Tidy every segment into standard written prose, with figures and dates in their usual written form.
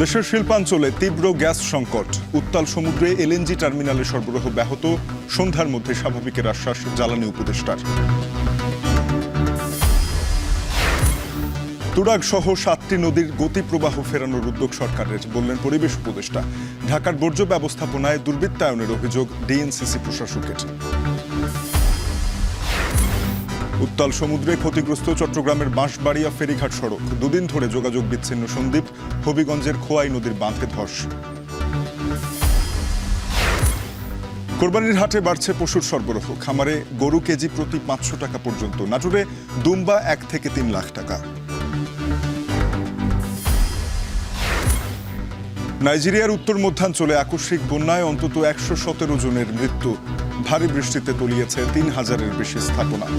দেশের শিল্পাঞ্চলে তীব্র গ্যাস সংকট, উত্তাল সমুদ্রে এলএনজি টার্মিনালে সরবরাহ ব্যাহত, সন্ধ্যার মধ্যে স্বাভাবিকের আশ্বাস জ্বালানি উপদেষ্টার। তুরাগ সহ 7টি নদীর গতিপ্রবাহ ফেরানোর উদ্যোগ সরকারের, বললেন পরিবেশ উপদেষ্টা। ঢাকার বর্জ্য ব্যবস্থাপনায় দুর্বৃত্তায়নের অভিযোগ ডিএনসিসি প্রশাসকের। উত্তাল সমুদ্রে ক্ষতিগ্রস্ত চট্টগ্রামের বাঁশবাড়িয়া ফেরিঘাট সড়ক, দুদিন ধরে যোগাযোগ বিচ্ছিন্ন সন্দ্বীপ। হবিগঞ্জের খোয়াই নদীর বাঁধে ধস। কোরবানির হাটে বাড়ছে পশুর সরবরাহ, খামারে গরু কেজি প্রতি 500 টাকা পর্যন্ত, নাটোরে দুম্বা 1 থেকে 3 লাখ টাকা। নাইজেরিয়ার উত্তর মধ্যাঞ্চলে আকস্মিক বন্যায় অন্তত 117 জনের মৃত্যু, ভারী বৃষ্টিতে তলিয়েছে 3000-এর বেশি স্থাপনা।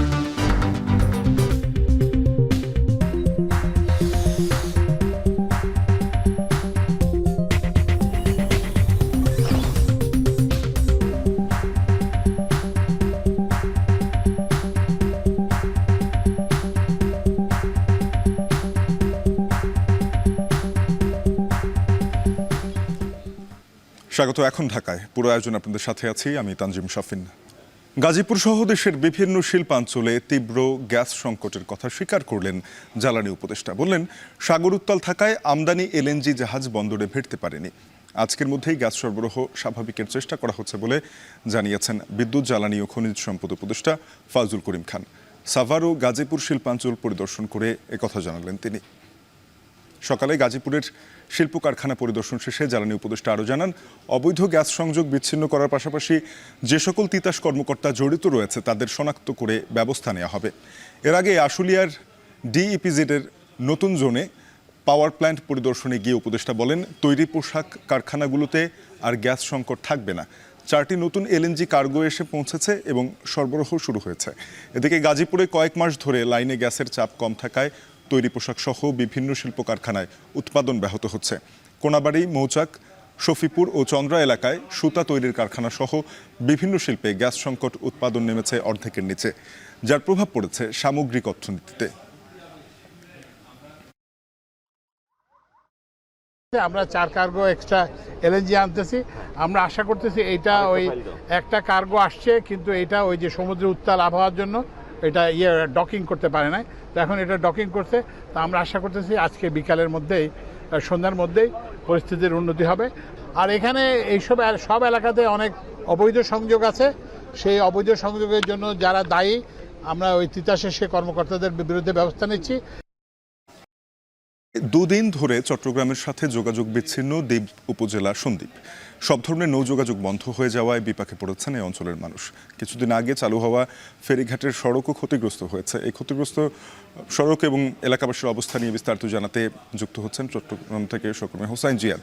স্বাগত। এখন ঢাকায় পুরো আয়োজন আপনাদের সাথে আছি আমি তানজিম শাফিন। গাজীপুর সহ দেশের বিভিন্ন শিল্পাঞ্চলে তীব্র গ্যাস সংকটের কথা স্বীকার করলেন জ্বালানি উপদেষ্টা। বললেন, সাগর উত্তাল থাকায় আমদানি এলএনজি জাহাজ বন্দরে ভিড়তে পারেনি। আজকের মধ্যেই গ্যাস সরবরাহ স্বাভাবিকের চেষ্টা করা হচ্ছে বলে জানিয়েছেন বিদ্যুৎ, জ্বালানি ও খনিজ সম্পদ উপদেষ্টা ফাজুল করিম খান। সাভার ও গাজীপুর শিল্পাঞ্চল পরিদর্শন করে একথা জানালেন তিনি। সকালে গাজীপুরের শিল্প কারখানা পরিদর্শন শেষে জ্বালানি উপদেষ্টা আরও জানান, অবৈধ গ্যাস সংযোগ বিচ্ছিন্ন করার পাশাপাশি যে সকল তিতাস কর্মকর্তা জড়িত রয়েছে তাদের শনাক্ত করে ব্যবস্থা নেওয়া হবে। এর আগে আশুলিয়ার ডিইপিজেডের নতুন জোনে পাওয়ার প্ল্যান্ট পরিদর্শনে গিয়ে উপদেষ্টা বলেন, তৈরি পোশাক কারখানাগুলোতে আর গ্যাস সংকট থাকবে না। 4টি নতুন এলএনজি কার্গো এসে পৌঁছেছে এবং সরবরাহ শুরু হয়েছে। এদিকে গাজীপুরে কয়েক মাস ধরে লাইনে গ্যাসের চাপ কম থাকায় তৈরি পোশাক সহ বিভিন্ন শিল্প কারখানায় উৎপাদন ব্যাহত হচ্ছে। কোনাবাড়ি, মৌচাক, শফিপুর ও চন্দ্রা এলাকায় সুতা তৈরির কারখানা সহ বিভিন্ন শিল্পে গ্যাস সংকট, উৎপাদন নেমেছে অর্ধেকের নিচে, যার প্রভাব পড়েছে সামগ্রিক অর্থনীতিতে। আমরা 4 কার্গো এক্সট্রা এলএনজি আনতেছি। আমরা আশা করতেছি এইটা ওই একটা কার্গো আসছে, কিন্তু এটা ওই যে সমুদ্রের উত্তাল আবহাওয়ার জন্য এটা ডকিং করতে পারে না। তো এখন এটা ডকিং করছে। তো আমরা আশা করতেছি আজকে বিকালের মধ্যেই, সন্ধ্যার মধ্যেই পরিস্থিতির উন্নতি হবে। আর এখানে এইসব সব এলাকাতে অনেক অবৈধ সংযোগ আছে। সেই অবৈধ সংযোগের জন্য যারা দায়ী, আমরা ওই তিতাসের সে কর্মকর্তাদের বিরুদ্ধে ব্যবস্থা নিচ্ছি। দুদিন ধরে চট্টগ্রামের সাথে যোগাযোগ বিচ্ছিন্ন দ্বীপ উপজেলা সন্দ্বীপ। সব ধরনের নৌযোগাযোগ বন্ধ হয়ে যাওয়ায় বিপাকে পড়েছেন এই অঞ্চলের মানুষ। কিছুদিন আগে চালু হওয়া ফেরিঘাটের সড়কও ক্ষতিগ্রস্ত হয়েছে। এই ক্ষতিগ্রস্ত সড়ক এবং এলাকাবাসীর অবস্থা নিয়ে বিস্তারিত জানাতে যুক্ত হচ্ছেন চট্টগ্রাম থেকে সহকর্মী হোসাইন জিয়াদ।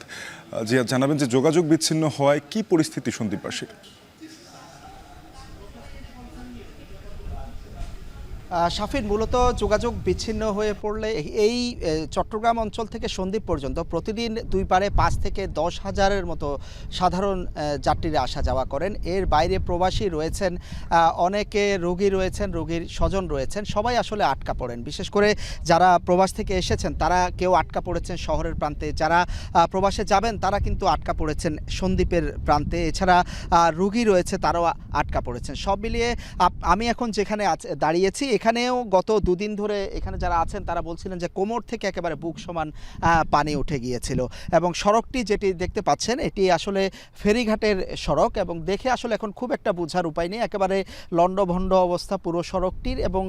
জিয়াদ, জানাবেন যে যোগাযোগ বিচ্ছিন্ন হওয়ায় কি পরিস্থিতি সন্দ্বীপবাসীর? শাফিন, মূলত যোগাযোগ বিচ্ছিন্ন হয়ে পড়লে এই চট্টগ্রাম অঞ্চল থেকে সন্দ্বীপ পর্যন্ত প্রতিদিন 2 পারে 5 থেকে 10 হাজারের মতো সাধারণ যাত্রীরা আসা যাওয়া করেন। এর বাইরে প্রবাসী রয়েছেন, অনেকে রোগী রয়েছেন, রোগীর স্বজন রয়েছেন, সবাই আসলে আটকা পড়েন। বিশেষ করে যারা প্রবাস থেকে এসেছেন তারা কেউ আটকা পড়েছেন শহরের প্রান্তে, যারা প্রবাসে যাবেন তারা কিন্তু আটকা পড়েছেন সন্দ্বীপের প্রান্তে। এছাড়া রোগী রয়েছে, তারাও আটকা পড়েছেন। সব মিলিয়ে আমি এখন যেখানে দাঁড়িয়েছি, এখানেও গত 2 দিন ধরে এখানে যারা আছেন তারা বলছিলেন যে কোমর থেকে একেবারে বুক সমান পানি উঠে গিয়েছিল। এবং সড়কটি যেটি দেখতে পাচ্ছেন এটি আসলে ফেরিঘাটের সড়ক, এবং দেখে আসলে এখন খুব একটা বোঝার উপায় নেই। একেবারে লণ্ডভণ্ড অবস্থা পুরো সড়কটির, এবং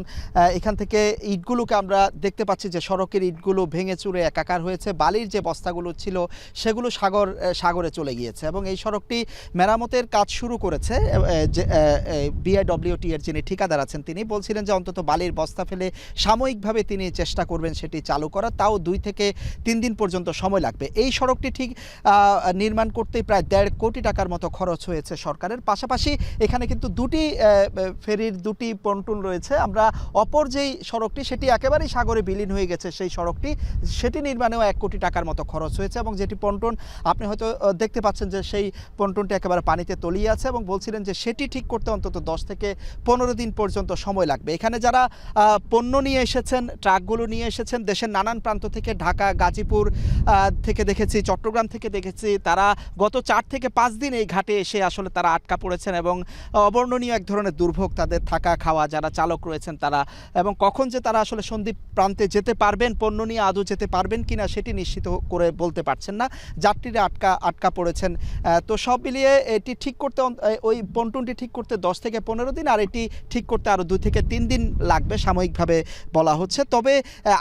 এখান থেকে ইটগুলোকে আমরা দেখতে পাচ্ছি যে সড়কের ইটগুলো ভেঙে চুরে একাকার হয়েছে। বালির যে বস্তাগুলো ছিল সেগুলো সাগরে চলে গিয়েছে। এবং এই সড়কটি মেরামতের কাজ শুরু করেছে বিআইডব্লিউটি এর যিনি ঠিকাদার আছেন তিনি বলছিলেন যে অন্তত বালির বস্তা ফেলে সাময়িকভাবে তিনি চেষ্টা করবেন সেটি চালু করা, তাও 2 থেকে 3 দিন পর্যন্ত সময় লাগবে। এই সড়কটি ঠিক নির্মাণ করতেই প্রায় 1.5 কোটি টাকার মতো খরচ হয়েছে সরকারের। পাশাপাশি এখানে কিন্তু 2টি ফেরির 2টি পন্টুন রয়েছে। আমরা অপর যেই সড়কটি সেটি একেবারেই সাগরে বিলীন হয়ে গেছে, সেই সড়কটি সেটি নির্মাণেও 1 কোটি টাকার মতো খরচ হয়েছে। এবং যেটি পন্টুন আপনি হয়তো দেখতে পাচ্ছেন যে সেই পন্টুনটি একেবারে পানিতে তলিয়ে আছে, এবং বলছিলেন যে সেটি ঠিক করতে অন্তত 10 থেকে 15 দিন পর্যন্ত সময় লাগবে। এখানে যারা পণ্য নিয়ে এসেছেন, ট্রাকগুলো নিয়ে এসেছেন দেশের নানান প্রান্ত থেকে, ঢাকা, গাজীপুর থেকে দেখেছি, চট্টগ্রাম থেকে দেখেছি, তারা গত 4 থেকে 5 দিন এই ঘাটে এসে আসলে তারা আটকা পড়েছেন এবং অবর্ণনীয় এক ধরনের দুর্ভোগ তাদের, থাকা খাওয়া, যারা চালক রয়েছেন তারা, এবং কখন যে তারা আসলে সন্দ্বীপ প্রান্তে যেতে পারবেন, পণ্য নিয়ে আদৌ যেতে পারবেন কিনা সেটি নিশ্চিত করে বলতে পারছেন না। যাত্রীরা আটকা পড়েছেন। তো সব মিলিয়ে এটি ঠিক করতে, ওই পন্টুনটি ঠিক করতে 10 থেকে 15 দিন, আর এটি ঠিক করতে আরও 2 থেকে 3 দিন লাগবে সাময়িকভাবে বলা হচ্ছে। তবে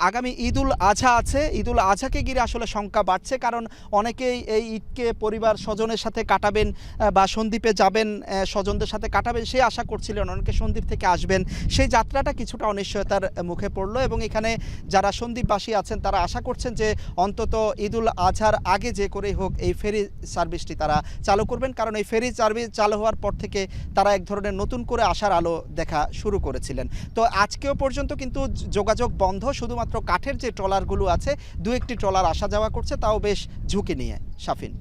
আগামী ঈদুল আজহা আছে, ঈদুল আজহাকে ঘিরে আসলে শঙ্কা বাড়ছে, কারণ অনেকেই এই ঈদকে পরিবার স্বজনের সাথে কাটাবেন বা সন্দ্বীপে যাবেন, স্বজনদের সাথে কাটাবেন সেই আশা করছিলেন, অনেকে সন্দ্বীপ থেকে আসবেন, সেই যাত্রাটা কিছুটা অনিশ্চয়তার মুখে পড়লো। এবং এখানে যারা সন্দ্বীপবাসী আছেন তারা আশা করছেন যে অন্তত ঈদুল আজহার আগে যে করেই হোক এই ফেরি সার্ভিসটি তারা চালু করবেন, কারণ এই ফেরি সার্ভিস চালু হওয়ার পর থেকে তারা এক ধরনের নতুন করে আশার আলো দেখা শুরু করেছিলেন। তো আজকেও পর্যন্ত কিন্তু যোগাযোগ বন্ধ, শুধুমাত্র কাঠের যে ট্রলারগুলো আছে 2-1টি ট্রলার আসা যাওয়া করছে, তাও বেশ ঝুঁকি নিয়ে। শাফিন।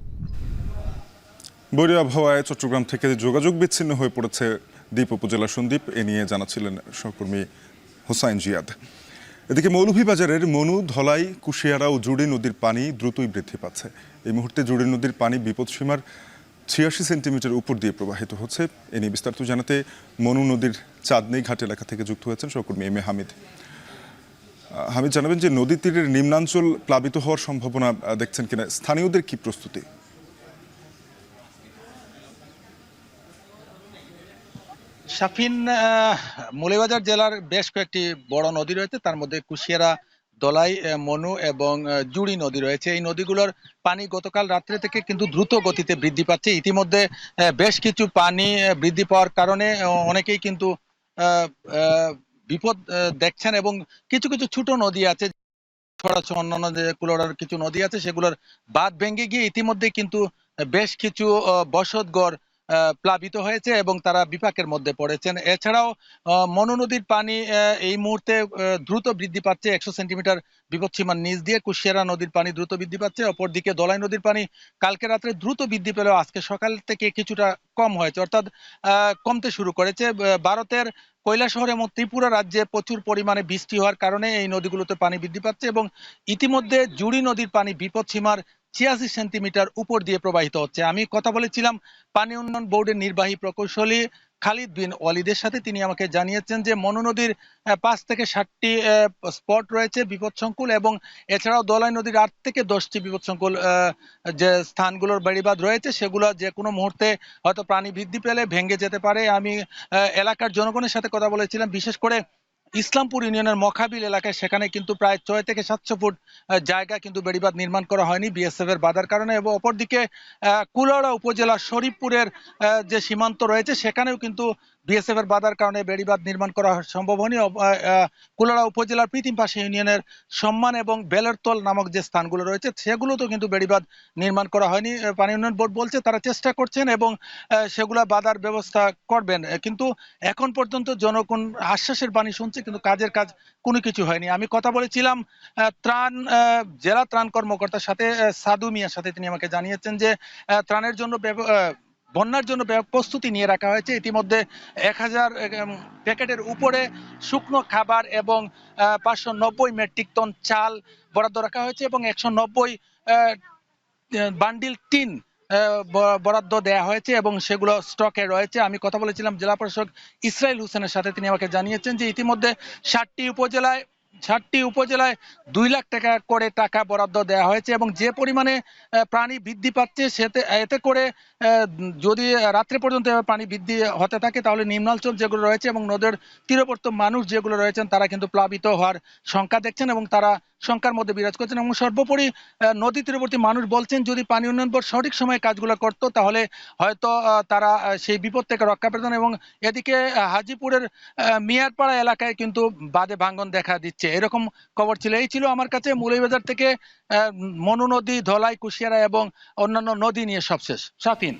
বৈরী আবহাওয়ায় চট্টগ্রাম থেকে যোগাযোগ বিচ্ছিন্ন হয়ে পড়েছে দ্বীপ উপজেলা সন্দ্বীপ, এ নিয়ে জানাচ্ছিলেন সহকর্মী হোসাইন জিয়াদ। এদিকে মৌলভীবাজারের মনু, ধলাই, কুশিয়ারা ও জুড়ি নদীর পানি দ্রুতই বৃদ্ধি পাচ্ছে। এই মুহূর্তে জুড়ি নদীর পানি বিপদসীমার 86 সেন্টিমিটার উপর দিয়ে প্রবাহিত হচ্ছে। এ নিয়ে বিস্তারিত জানাতে মনু নদীর চাঁদনী ঘাট এলাকা থেকে যুক্ত হয়েছেন সহকর্মী এম এ হামিদ। হামিদ, জানাবেন যে নদী তীরের নিম্নাঞ্চল প্লাবিত হওয়ার সম্ভাবনা দেখছেন কিনা, স্থানীয়দের কি প্রস্তুতি? শাফিন, মৌলভীবাজার জেলার বেশ কয়েকটি বড় নদী রয়েছে, তার মধ্যে কুশিয়ারা, দলাই, মনু এবং জুড়ি নদী রয়েছে। এই নদীগুলোর পানি গতকাল রাত্রে থেকে কিন্তু দ্রুত গতিতে বৃদ্ধি পাচ্ছে। ইতিমধ্যে বেশ কিছু পানি বৃদ্ধি পাওয়ার কারণে অনেকেই কিন্তু বিপদ দেখছেন, এবং কিছু কিছু ছোট নদী আছে, ছড়াছ অন্যান্য যেগুলোর কিছু নদী আছে সেগুলোর বাঁধ ভেঙে গিয়ে ইতিমধ্যে কিন্তু বেশ কিছু বসতঘর প্লাবিত হয়েছে এবং তারা বিপাকের মধ্যে পড়েছেন। এছাড়াও মনু নদীর পানি এই মুহূর্তে দ্রুত বৃদ্ধি পাচ্ছে 100 সেন্টিমিটার বিপদসীমার নিচ দিয়ে। কুশিয়ারা নদীর পানি দ্রুত বৃদ্ধি পাচ্ছে। অপরদিকে দলাই নদীর পানি কালকে রাত্রে দ্রুত বৃদ্ধি পেলেও আজকে সকাল থেকে কিছুটা কম হয়েছে, অর্থাৎ কমতে শুরু করেছে। ভারতের কৈলাসহর এবং ত্রিপুরা রাজ্যে প্রচুর পরিমাণে বৃষ্টি হওয়ার কারণে এই নদীগুলোতে পানি বৃদ্ধি পাচ্ছে এবং ইতিমধ্যে জুড়ি নদীর পানি বিপদসীমার 86 সেন্টিমিটার উপর দিয়ে প্রবাহিত হচ্ছে। আমি কথা বলেছিলাম পানি উন্নয়ন বোর্ডের নির্বাহী প্রকৌশলী খালিদ বিন ওয়ালিদের সাথে। তিনি আমাকে জানিয়েছেন যে মনু নদীর 5 থেকে 7টি স্পট রয়েছে বিপদসংকুল, এবং এছাড়াও দলাই নদীর 8 থেকে 10টি বিপদসংকুল যে স্থানগুলোর বেড়িবাঁধ রয়েছে সেগুলো যে কোনো মুহূর্তে হয়তো পানি বৃদ্ধি পেলে ভেঙে যেতে পারে। আমি এলাকার জনগণের সাথে কথা বলেছিলাম, বিশেষ করে ইসলামপুর ইউনিয়নের মখাবিল এলাকায়, সেখানে কিন্তু প্রায় 6 থেকে 700 ফুট জায়গা কিন্তু বেড়িবাঁধ নির্মাণ করা হয়নি বিএসএফ এর বাধার কারণে। এবং অপরদিকে কুলাউড়া উপজেলার শরীফপুরের যে সীমান্ত রয়েছে সেখানেও কিন্তু বিএসএফ এর বাধার কারণে বেড়িবাঁধ নির্মাণ করা সম্ভব হয়নি। কুলাউড়া উপজেলার প্রীতিমপাশা ইউনিয়নের সম্মান এবং বেলেরতল নামক যে স্থানগুলো রয়েছে সেগুলোতেও কিন্তু বেড়িবাঁধ নির্মাণ করা হয়নি। পানি উন্নয়ন বোর্ড বলছে তারা চেষ্টা করছেন এবং সেগুলা বাধার ব্যবস্থা করবেন, কিন্তু এখন পর্যন্ত জনগণ আশ্বাসের বাণী শুনছে, কিন্তু কাজের কাজ কোনো কিছু হয়নি। আমি কথা বলেছিলাম জেলা ত্রাণ কর্মকর্তার সাথে, সাদু মিয়ার সাথে। তিনি আমাকে জানিয়েছেন যে ত্রাণের জন্য বন্যার জন্য প্রস্তুতি নিয়ে রাখা হয়েছে। ইতিমধ্যে 1000 প্যাকেটের উপরে শুকনো খাবার এবং 590 মেট্রিক টন চাল বরাদ্দ রাখা হয়েছে এবং 190 বান্ডিল টিন বরাদ্দ দেওয়া হয়েছে এবং সেগুলো স্টকে রয়েছে। আমি কথা বলেছিলাম জেলা প্রশাসক ইসরাইল হোসেনের সাথে। তিনি আমাকে জানিয়েছেন যে ইতিমধ্যে 60টি উপজেলায় 2 লাখ টাকা করে টাকা বরাদ্দ দেওয়া হয়েছে এবং যে পরিমাণে পানি বৃদ্ধি পাচ্ছে এতে করে যদি রাত্রে পর্যন্ত পানি বৃদ্ধি হতে থাকে তাহলে নিম্নাঞ্চল যেগুলো রয়েছে এবং নদের তীরবর্তী মানুষ যেগুলো রয়েছেন তারা কিন্তু প্লাবিত হওয়ার শঙ্কা দেখছেন এবং তারা শঙ্কার মধ্যে বিরাজ করছেন। এবং সর্বোপরি নদী তীরবর্তী মানুষ বলছেন যদি পানি উন্নয়ন বোর্ড সঠিক সময়ে কাজগুলো করত তাহলে হয়তো তারা সেই বিপদ থেকে রক্ষা পেতেন। এবং এদিকে হাজিপুরের মিয়ারপাড়া এলাকায় কিন্তু বাঁধে ভাঙন দেখা দিচ্ছে, এরকম খবর ছিল। এই ছিল আমার কাছে মৌলভীবাজার থেকে মনু নদী, ধলাই, কুশিয়ারা এবং অন্যান্য নদী নিয়ে সবশেষ। শাফিন।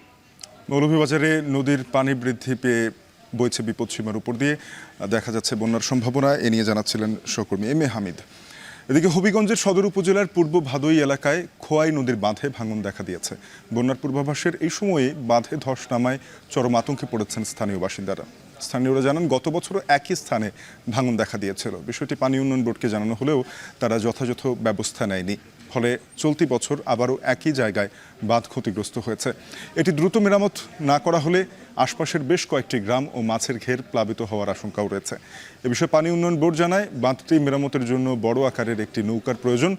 মৌলভীবাজারে নদীর পানি বৃদ্ধি পেয়ে বইছে বিপদসীমার উপর দিয়ে, দেখা যাচ্ছে বন্যার সম্ভাবনা, এ নিয়ে জানাচ্ছিলেন সহকর্মী এম এ হামিদ। এদিকে হবিগঞ্জের সদর উপজেলার পূর্ব ভাদই এলাকায় খোয়াই নদীর বাঁধে ভাঙন দেখা দিয়েছে। বন্যার পূর্বাভাসের এই সময়ে বাঁধে ধস নামায় চরম আতঙ্কে পড়েছেন স্থানীয় বাসিন্দারা। স্থানীয়রা জানান গত বছরও একই স্থানে ভাঙন দেখা দিয়েছিল। বিষয়টি পানি উন্নয়ন বোর্ডকে জানানো হলেও তারা যথাযথ ব্যবস্থা নেয়নি। ফলে চলতি বছর আবারও একই জায়গায় বাঁধ ক্ষতিগ্রস্ত হয়েছে। এটি দ্রুত মেরামত না করা হলে আশপাশের বেশ কয়েকটি গ্রাম ও মাছের ঘের প্লাবিত হওয়ার আশঙ্কাও রয়েছে। এ বিষয়ে পানি উন্নয়ন বোর্ড জানায় বাঁধটি মেরামতের জন্য বড় আকারের একটি নৌকার প্রয়োজন,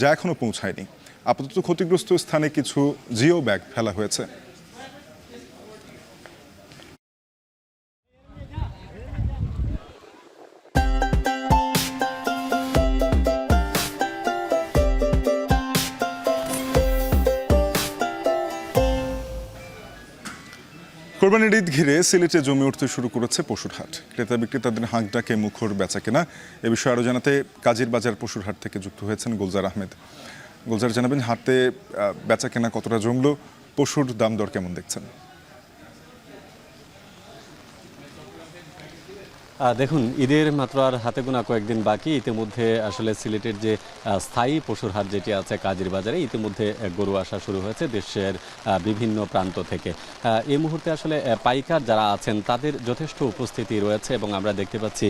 যা এখনও পৌঁছায়নি। আপাতত ক্ষতিগ্রস্ত স্থানে কিছু জিও ব্যাগ ফেলা হয়েছে। কোরবানির ঈদ ঘিরে সিলেটে জমে উঠতে শুরু করেছে পশুর হাট। ক্রেতা বিক্রেতাদের হাঁক ডাকে মুখর বেচাকেনা। এ বিষয়ে আরও জানাতে কাজীর বাজার পশুর হাট থেকে যুক্ত হয়েছেন গুলজার আহমেদ। গুলজার, জানাবেন হাটে বেচাকেনা কতটা জমলো, পশুর দাম দর কেমন দেখছেন? দেখুন, ঈদের মাত্র আর হাতে গোনা কয়েকদিন বাকি। ইতিমধ্যে আসলে সিলেটের যে স্থায়ী পশুর হাট যেটি আছে কাজীর বাজারে, ইতিমধ্যে গরু আসা শুরু হয়েছে দেশের বিভিন্ন প্রান্ত থেকে। এই মুহূর্তে আসলে পাইকার যারা আছেন তাদের যথেষ্ট উপস্থিতি রয়েছে এবং আমরা দেখতে পাচ্ছি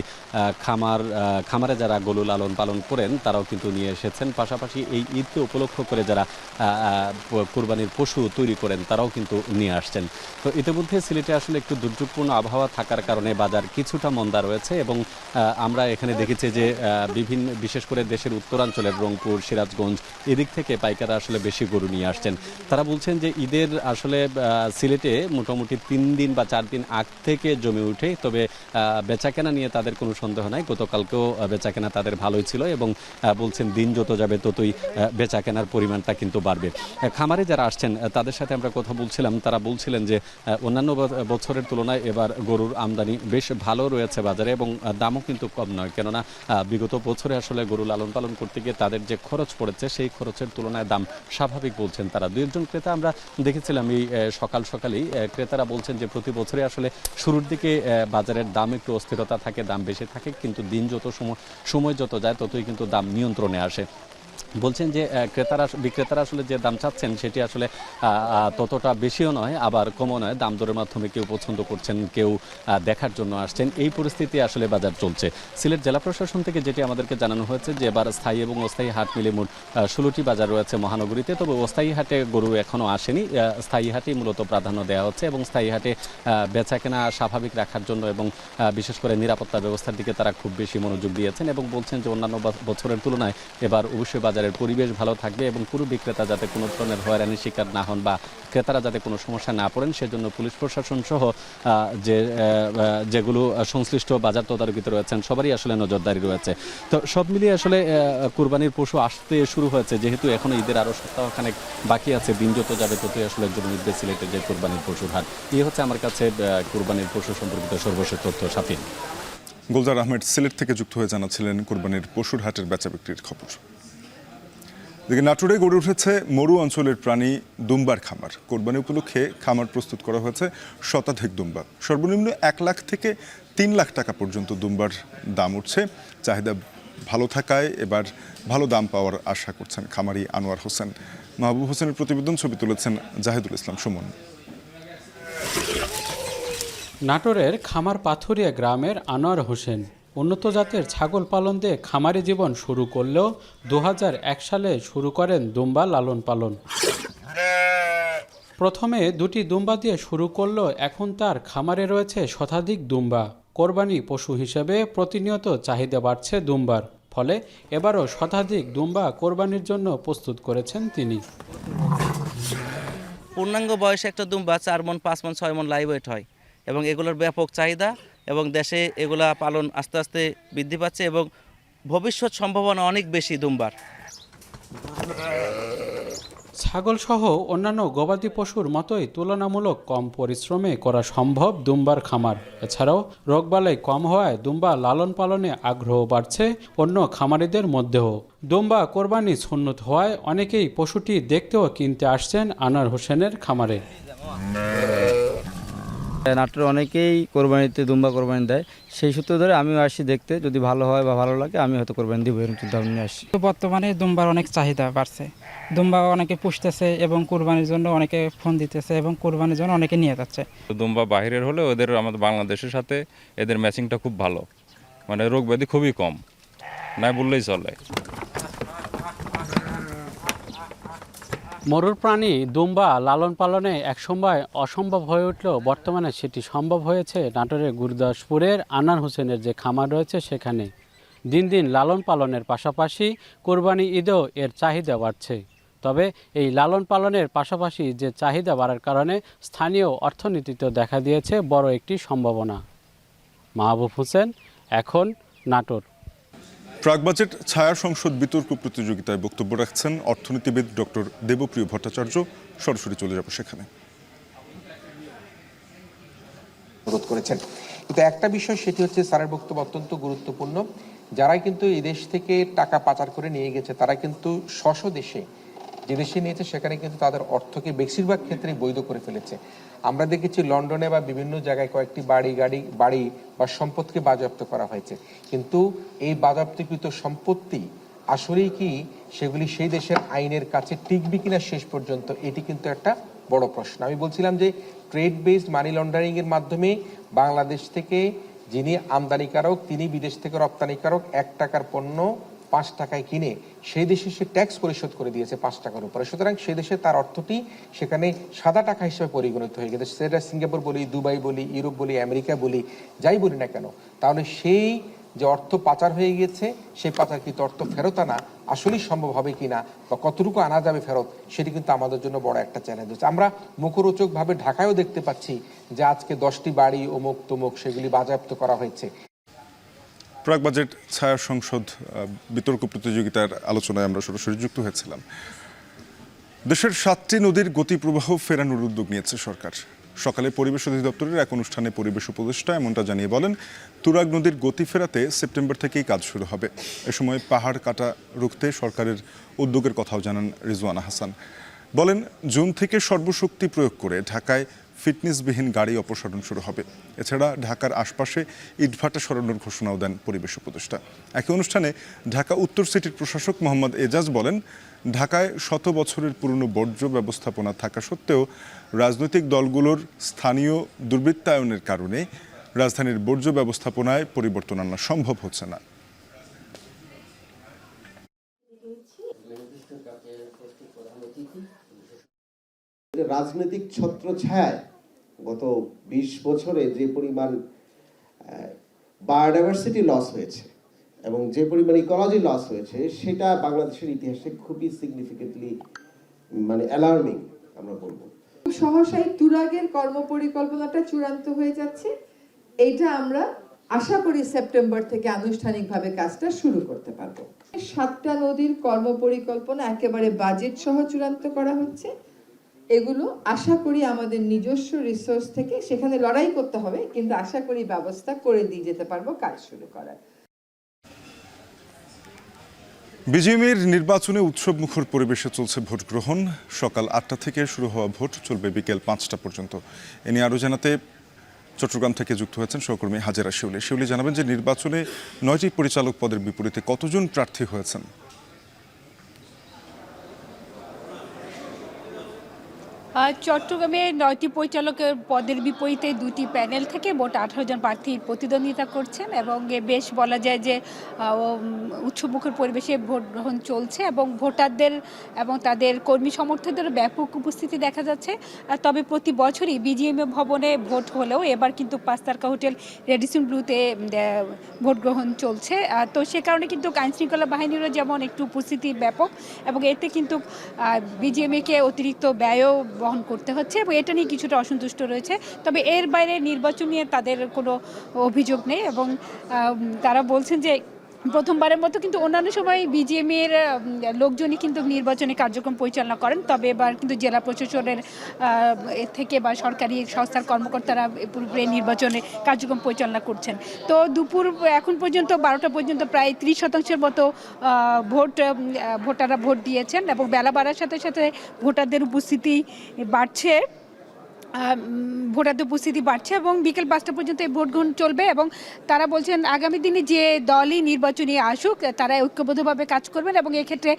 খামারে যারা গরু লালন পালন করেন তারাও কিন্তু নিয়ে এসেছেন। পাশাপাশি এই ঈদকে উপলক্ষ করে যারা কুরবানির পশু তৈরি করেন তারাও কিন্তু নিয়ে আসছেন। তো ইতিমধ্যে সিলেটে আসলে একটু দুর্যোগপূর্ণ আবহাওয়া থাকার কারণে বাজার কিছুটা মন্দা রয়েছে এবং আমরা এখানে দেখেছি যে বিশেষ করে দেশের উত্তরাঞ্চলের রংপুর, সিরাজগঞ্জ এদিক থেকে পাইকাররা আসলে বেশি গরু নিয়ে আসছেন। তারা বলছেন যে ঈদের আসলে সিলেটে মোটামুটি 3 দিন বা 4 দিন আগ থেকে জমে উঠে, তবে বেচাকেনা নিয়ে তাদের কোনো সন্দেহ নাই। গতকালকেও বেচাকেনা তাদের ভালোই ছিল এবং বলছেন দিন যত যাবে ততই বেচাকেনার পরিমাণটা কিন্তু বাড়বে। খামারে যারা আসছেন তাদের সাথে আমরা কথা বলছিলাম, তারা বলছিলেন যে অন্যান্য বছরের তুলনায় এবার গরুর আমদানি বেশ ভালো রয়েছে বাজারে এবং দামও কিন্তু কম নয়। কেননা বিগত বছরে আসলে গরু লালন পালন করতে গিয়ে তাদের যে খরচ পড়েছে সেই খরচের তুলনায় দাম স্বাভাবিক বলছেন তারা। 2-1 ক্রেতা আমরা দেখেছিলাম এই সকালেই ক্রেতারা বলছেন যে প্রতি বছরে আসলে শুরুর দিকে বাজারের দাম একটু অস্থিরতা থাকে, দাম বেশি থাকে, কিন্তু দিন যত সময় যত যায় ততই কিন্তু দাম নিয়ন্ত্রণে আসে। বলছেন যে বিক্রেতারা আসলে যে দাম চাচ্ছেন সেটি আসলে ততটা বেশিও নয় আবার কমও নয়। দাম দরের মাধ্যমে কেউ পছন্দ করছেন, কেউ দেখার জন্য আসছেন। এই পরিস্থিতি আসলে বাজার চলছে। সিলেট জেলা প্রশাসন থেকে যেটি আমাদেরকে জানানো হয়েছে যে এবার স্থায়ী এবং অস্থায়ী হাট মিলে মোট 16টি বাজার রয়েছে মহানগরীতে। তবে অস্থায়ী হাটে গরু এখনও আসেনি, স্থায়ী হাটেই মূলত প্রাধান্য দেওয়া হচ্ছে এবং স্থায়ী হাটে বেচাকেনা স্বাভাবিক রাখার জন্য এবং বিশেষ করে নিরাপত্তা ব্যবস্থার দিকে তারা খুব বেশি মনোযোগ দিয়েছেন এবং বলছেন যে অন্যান্য বছরের তুলনায় এবার অবশ্যই বাজারের পরিবেশ ভালো থাকবে এবং পুরো বিক্রেতা যাতে কোনো ধরনের হয়রানির শিকার না হন বা ক্রেতারা যাতে কোনো সমস্যা না পড়েন সেজন্য পুলিশ প্রশাসন সহ যেগুলো সংশ্লিষ্ট বাজার তদারকিতে রয়েছেন সবারই আসলে নজরদারি রয়েছে। তো সব মিলিয়ে আসলে কুরবানির পশু আসতে শুরু হয়েছে, যেহেতু এখনো ঈদের আরও সপ্তাহখানেক বাকি আছে। দিন যত যাবে ততই আসলে জমি ঈদের সিলেটের যে কুরবানির পশুর হাট। এই হচ্ছে আমার কাছে কুরবানির পশু সম্পর্কিত সর্বশেষ তথ্য। সাফিন। গুলজার আহমেদ সিলেট থেকে যুক্ত হয়ে জানাচ্ছিলেন কুরবানির পশুর হাটের বেচা বিক্রির খবর। দেখে নাটোরে গড়ে উঠেছে মরু অঞ্চলের প্রাণী দুম্বার খামার। কোরবানি উপলক্ষে খামার প্রস্তুত করা হয়েছে শতাধিক দুম্বা। সর্বনিম্ন 1 লাখ থেকে 3 লাখ টাকা পর্যন্ত দুম্বার দাম উঠছে। চাহিদা ভালো থাকায় এবার ভালো দাম পাওয়ার আশা করছেন খামারি আনোয়ার হোসেন। মাহবুব হোসেনের প্রতিবেদন, ছবি তুলেছেন জাহিদুল ইসলাম সুমন। নাটোরের খামার পাথুরিয়া গ্রামের আনোয়ার হোসেন উন্নত জাতের ছাগল পালন দিয়ে খামারি জীবন শুরু করলেও 2001 সালে শুরু করেন দুম্বা লালন পালন। প্রথমে 2টি দুম্বা দিয়ে শুরু করলেও এখন তার খামারে রয়েছে শতাধিক দুম্বা। কোরবানি পশু হিসেবে প্রতিনিয়ত চাহিদা বাড়ছে দুম্বার, ফলে এবারও শতাধিক দুম্বা কোরবানির জন্য প্রস্তুত করেছেন তিনি। পূর্ণাঙ্গ বয়সে একটা দুম্বা 4 মণ 5 মণ 6 মণ লাইভ ওয়েট হয় এবং এগুলোর ব্যাপক চাহিদা এবং দেশে এগুলা পালন আস্তে আস্তে বৃদ্ধি পাচ্ছে এবং ভবিষ্যৎ সম্ভাবনা অনেক বেশি দুম্বার। ছাগলসহ অন্যান্য গবাদি পশুর মতোই তুলনামূলক কম পরিশ্রমে করা সম্ভব দুম্বার খামার। এছাড়াও রোগবালাই কম হওয়ায় দুম্বা লালন পালনে আগ্রহ বাড়ছে অন্য খামারিদের মধ্যেও। দুম্বা কোরবানি সুন্নত হওয়ায় অনেকেই পশুটি দেখতেও কিনতে আসছেন আনোয়ার হোসেনের খামারে। নাটোরে অনেকেই কোরবানিতে দুম্বা কোরবানি দেয়, সেই সূত্র ধরে আমিও আসি দেখতে, যদি ভালো হয় বা ভালো লাগে আমি হয়তো কোরবানি দিব, এরকম চিন্তা ভাবনা নিয়ে আসি। বর্তমানে দুম্বার অনেক চাহিদা বাড়ছে, দুম্বা অনেকে পুষতেছে এবং কুরবানির জন্য অনেকে ফোন দিতেছে এবং কুরবানির জন্য অনেকে নিয়ে যাচ্ছে। দুম্বা বাহিরের হলে ওদের আমাদের বাংলাদেশের সাথে এদের ম্যাচিংটা খুব ভালো, মানে রোগ ব্যাধি খুবই কম, নাই বললেই চলে। মরুর প্রাণী দুম্বা লালন পালনে একসময় অসম্ভব হয়ে উঠলেও বর্তমানে সেটি সম্ভব হয়েছে নাটোরের গুরদাসপুরের আনার হোসেনের যে খামার রয়েছে সেখানে। দিন দিন লালন পালনের পাশাপাশি কোরবানি ঈদেও এর চাহিদা বাড়ছে। তবে এই লালন পালনের পাশাপাশি যে চাহিদা বাড়ার কারণে স্থানীয় অর্থনীতিতেও দেখা দিয়েছে বড় একটি সম্ভাবনা। মাহবুব হোসেন, এখন, নাটোর। প্রাক বাজেট ছায়া সংসদ বিতর্ক প্রতিযোগিতায় বক্তব্য রাখছেন অর্থনীতিবিদ ডক্টর দেবপ্রিয় ভট্টাচার্য। সরাসরি চলে যাব সেখানে। অনুরোধ করেছেন, কিন্তু একটা বিষয় সেটি হচ্ছে স্যারের বক্তব্য অত্যন্ত গুরুত্বপূর্ণ। যারা কিন্তু এই দেশ থেকে টাকা পাচার করে নিয়ে গেছে তারা কিন্তু স্ব দেশে যে দেশে নিয়েছে সেখানে কিন্তু তাদের অর্থকে বেশিরভাগ ক্ষেত্রে বৈধ করে ফেলেছে। আমরা দেখেছি লন্ডনে বা বিভিন্ন জায়গায় কয়েকটি বাড়ি বা সম্পদকে বাজেয়াপ্ত করা হয়েছে, কিন্তু এই বাজেয়াপ্তকৃত সম্পত্তি আসলেই কি সেগুলি সেই দেশের আইনের কাছে টিকবে কিনা শেষ পর্যন্ত, এটি কিন্তু একটা বড় প্রশ্ন। আমি বলছিলাম যে ট্রেড বেসড মানি লন্ডারিং এর মাধ্যমে বাংলাদেশ থেকে যিনি আমদানিকারক তিনি বিদেশ থেকে রপ্তানিকারক 1 টাকার পণ্য 5 টাকায় কিনে সেই দেশে সে ট্যাক্স পরিশোধ করে দিয়েছে 5 টাকার উপরে, সুতরাং সেই দেশে তার অর্থটি সেখানে সাদা টাকা হিসেবে পরিগণিত হয়ে গেছে। সেটা সিঙ্গাপুর বলি, দুবাই বলি, ইউরোপ বলি, আমেরিকা বলি, যাই বলি না কেন, তাহলে সেই যে অর্থ পাচার হয়ে গিয়েছে সেই পাচারকৃত অর্থ ফেরত আনা আসলেই সম্ভব হবে কিনা বা কতটুকু আনা যাবে ফেরত, সেটি কিন্তু আমাদের জন্য বড় একটা চ্যালেঞ্জ হচ্ছে। আমরা মুখরোচকভাবে ঢাকায়ও দেখতে পাচ্ছি যে আজকে 10টি বাড়ি অমুক তমুক সেগুলি বাজেয়াপ্ত করা হয়েছে। প্রাক বাজেট ছায়া সংসদ বিতর্ক প্রতিযোগিতার আলোচনায় আমরা সরাসরি যুক্ত হয়েছিলাম। দেশের 7টি নদীর গতি প্রবাহ ফেরানোর উদ্যোগ নিয়েছে সরকার। সকালে পরিবেশ অধিদপ্তরের এক অনুষ্ঠানে পরিবেশ উপদেষ্টা এমনটা জানিয়ে বলেন, তুরাগ নদীর গতি ফেরাতে সেপ্টেম্বর থেকেই কাজ শুরু হবে। এ সময় পাহাড় কাটা রুখতে সরকারের উদ্যোগের কথাও জানান রিজওয়ানা হাসান। বলেন, জুন থেকে সর্বশক্তি প্রয়োগ করে ঢাকায় ফিটনেসবিহীন গাড়ি অপসারণ শুরু হবে। এছাড়া ঢাকার আশপাশে ইটভাটা সরানোর ঘোষণাও দেন পরিবেশ উপদেষ্টা। একই অনুষ্ঠানে ঢাকা উত্তর সিটির প্রশাসক মোহাম্মদ এজাজ বলেন, ঢাকায় 100 বছরের পুরনো বর্জ্য ব্যবস্থাপনা থাকা সত্ত্বেও রাজনৈতিক দলগুলোর স্থানীয় দুর্বৃত্তায়নের কারণে রাজধানীর বর্জ্য ব্যবস্থাপনায় পরিবর্তন আনা সম্ভব হচ্ছে না। রাজনৈতিক ছত্রছায়ায় গত 20 বছরে যে পরিমাণ বায়োডাইভার্সিটি লস হয়েছে এবং যে পরিমাণ ইকোলজি লস হয়েছে সেটা বাংলাদেশের ইতিহাসে খুবই সিগনিফিকেন্টলি মানে অ্যালার্মিং আমরা বলবো। সহসাই তুরাগের কর্মপরিকল্পনাটা চূড়ান্ত হয়ে যাচ্ছে, এইটা আমরা আশা করি সেপ্টেম্বর থেকে আনুষ্ঠানিকভাবে কাজটা শুরু করতে পারবো। 7টা নদীর কর্মপরিকল্পনা একেবারে বাজেট সহ চূড়ান্ত করা হচ্ছে। এগুলো আশা করি আমাদের নিজস্ব রিসোর্স থেকে, সেখানে লড়াই করতে হবে কিন্তু আশা করি ব্যবস্থা করে দিয়ে যেতে পারবো কাজ শুরু করার। বিজিএমইএর নির্বাচনে উৎসবমুখর পরিবেশে চলছে ভোট গ্রহণ। সকাল 8টা থেকে শুরু হওয়া ভোট চলবে বিকেল 5টা পর্যন্ত। এ নিয়ে আরও জানাতে চট্টগ্রাম থেকে যুক্ত হয়েছেন সহকর্মী হাজেরা শিউলি। শিউলি, জানাবেন যে নির্বাচনে 9টি পরিচালক পদের বিপরীতে কতজন প্রার্থী হয়েছেন? চট্টগ্রামে 9টি পরিচালকের পদের বিপরীতে 2টি প্যানেল থেকে মোট 18 জন প্রার্থী প্রতিদ্বন্দ্বিতা করছেন এবং বেশ বলা যায় যে উৎসবমুখর পরিবেশে ভোট গ্রহণ চলছে এবং ভোটারদের এবং তাদের কর্মী সমর্থকদের ব্যাপক উপস্থিতি দেখা যাচ্ছে। তবে প্রতি বছরই বিজিএমইএ ভবনে ভোট হলেও এবার কিন্তু 5 তারকা হোটেল রেডিসন ব্লুতে ভোট গ্রহণ চলছে। তো সে কারণে কিন্তু আইনশৃঙ্খলা বাহিনীরও যেমন একটু উপস্থিতি ব্যাপক এবং এতে কিন্তু বিজিএমইএকে অতিরিক্ত ব্যয়ও বহন করতে হচ্ছে এবং এটা নিয়ে কিছুটা অসন্তুষ্ট রয়েছে। তবে এর বাইরে নির্বাচন নিয়ে তাদের কোনো অভিযোগ নেই এবং তারা বলছেন যে প্রথমবারের মতো কিন্তু অন্যান্য সময় বিজিএমইএর লোকজনই কিন্তু নির্বাচনী কার্যক্রম পরিচালনা করেন, তবে এবার কিন্তু জেলা প্রশাসনের থেকে বা সরকারি সংস্থার কর্মকর্তারা পুরোপুরি নির্বাচনে কার্যক্রম পরিচালনা করছেন। তো দুপুর এখন পর্যন্ত 12টা পর্যন্ত প্রায় 30% মতো ভোটাররা ভোট দিয়েছেন এবং বেলা বাড়ার সাথে সাথে ভোটারদের উপস্থিতি বাড়ছে। ভোটারদের উপস্থিতি বাড়ছে এবং বিকেল 5টা পর্যন্ত এই ভোট গ্রহণ চলবে এবং তারা বলছেন আগামী দিনে যে দলই নির্বাচনে আসুক তারা ঐক্যবদ্ধভাবে কাজ করবেন এবং এক্ষেত্রে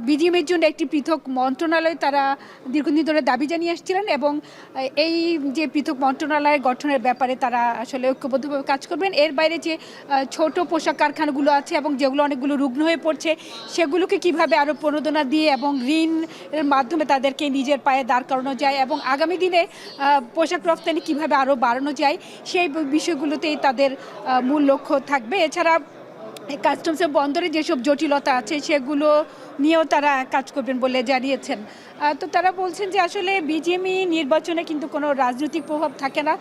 বিজিএমের জন্য একটি পৃথক মন্ত্রণালয় তারা দীর্ঘদিন ধরে দাবি জানিয়ে আসছিলেন এবং এই যে পৃথক মন্ত্রণালয় গঠনের ব্যাপারে তারা আসলে ঐক্যবদ্ধভাবে কাজ করবেন। এর বাইরে যে ছোট পোশাক কারখানাগুলো আছে এবং যেগুলো অনেকগুলো রুগ্ন হয়ে পড়ছে সেগুলোকে কিভাবে আরও প্রণোদনা দিয়ে এবং ঋণের মাধ্যমে তাদেরকে নিজের পায়ে দাঁড় করানো যায় এবং আগামী দিনে পোশাক রপ্তানি কিভাবে আরও বাড়ানো যায় সেই বিষয়গুলোতেই তাদের মূল লক্ষ্য থাকবে। এছাড়া কাস্টমসের বন্দরে যেসব জটিলতা আছে সেগুলো নিয়েও তারা কাজ করবেন বলে জানিয়েছেন। তো তারা বলছেন যে আসলে বিজিএমই নির্বাচনে কিন্তু কোনো রাজনৈতিক প্রভাব থাকে না,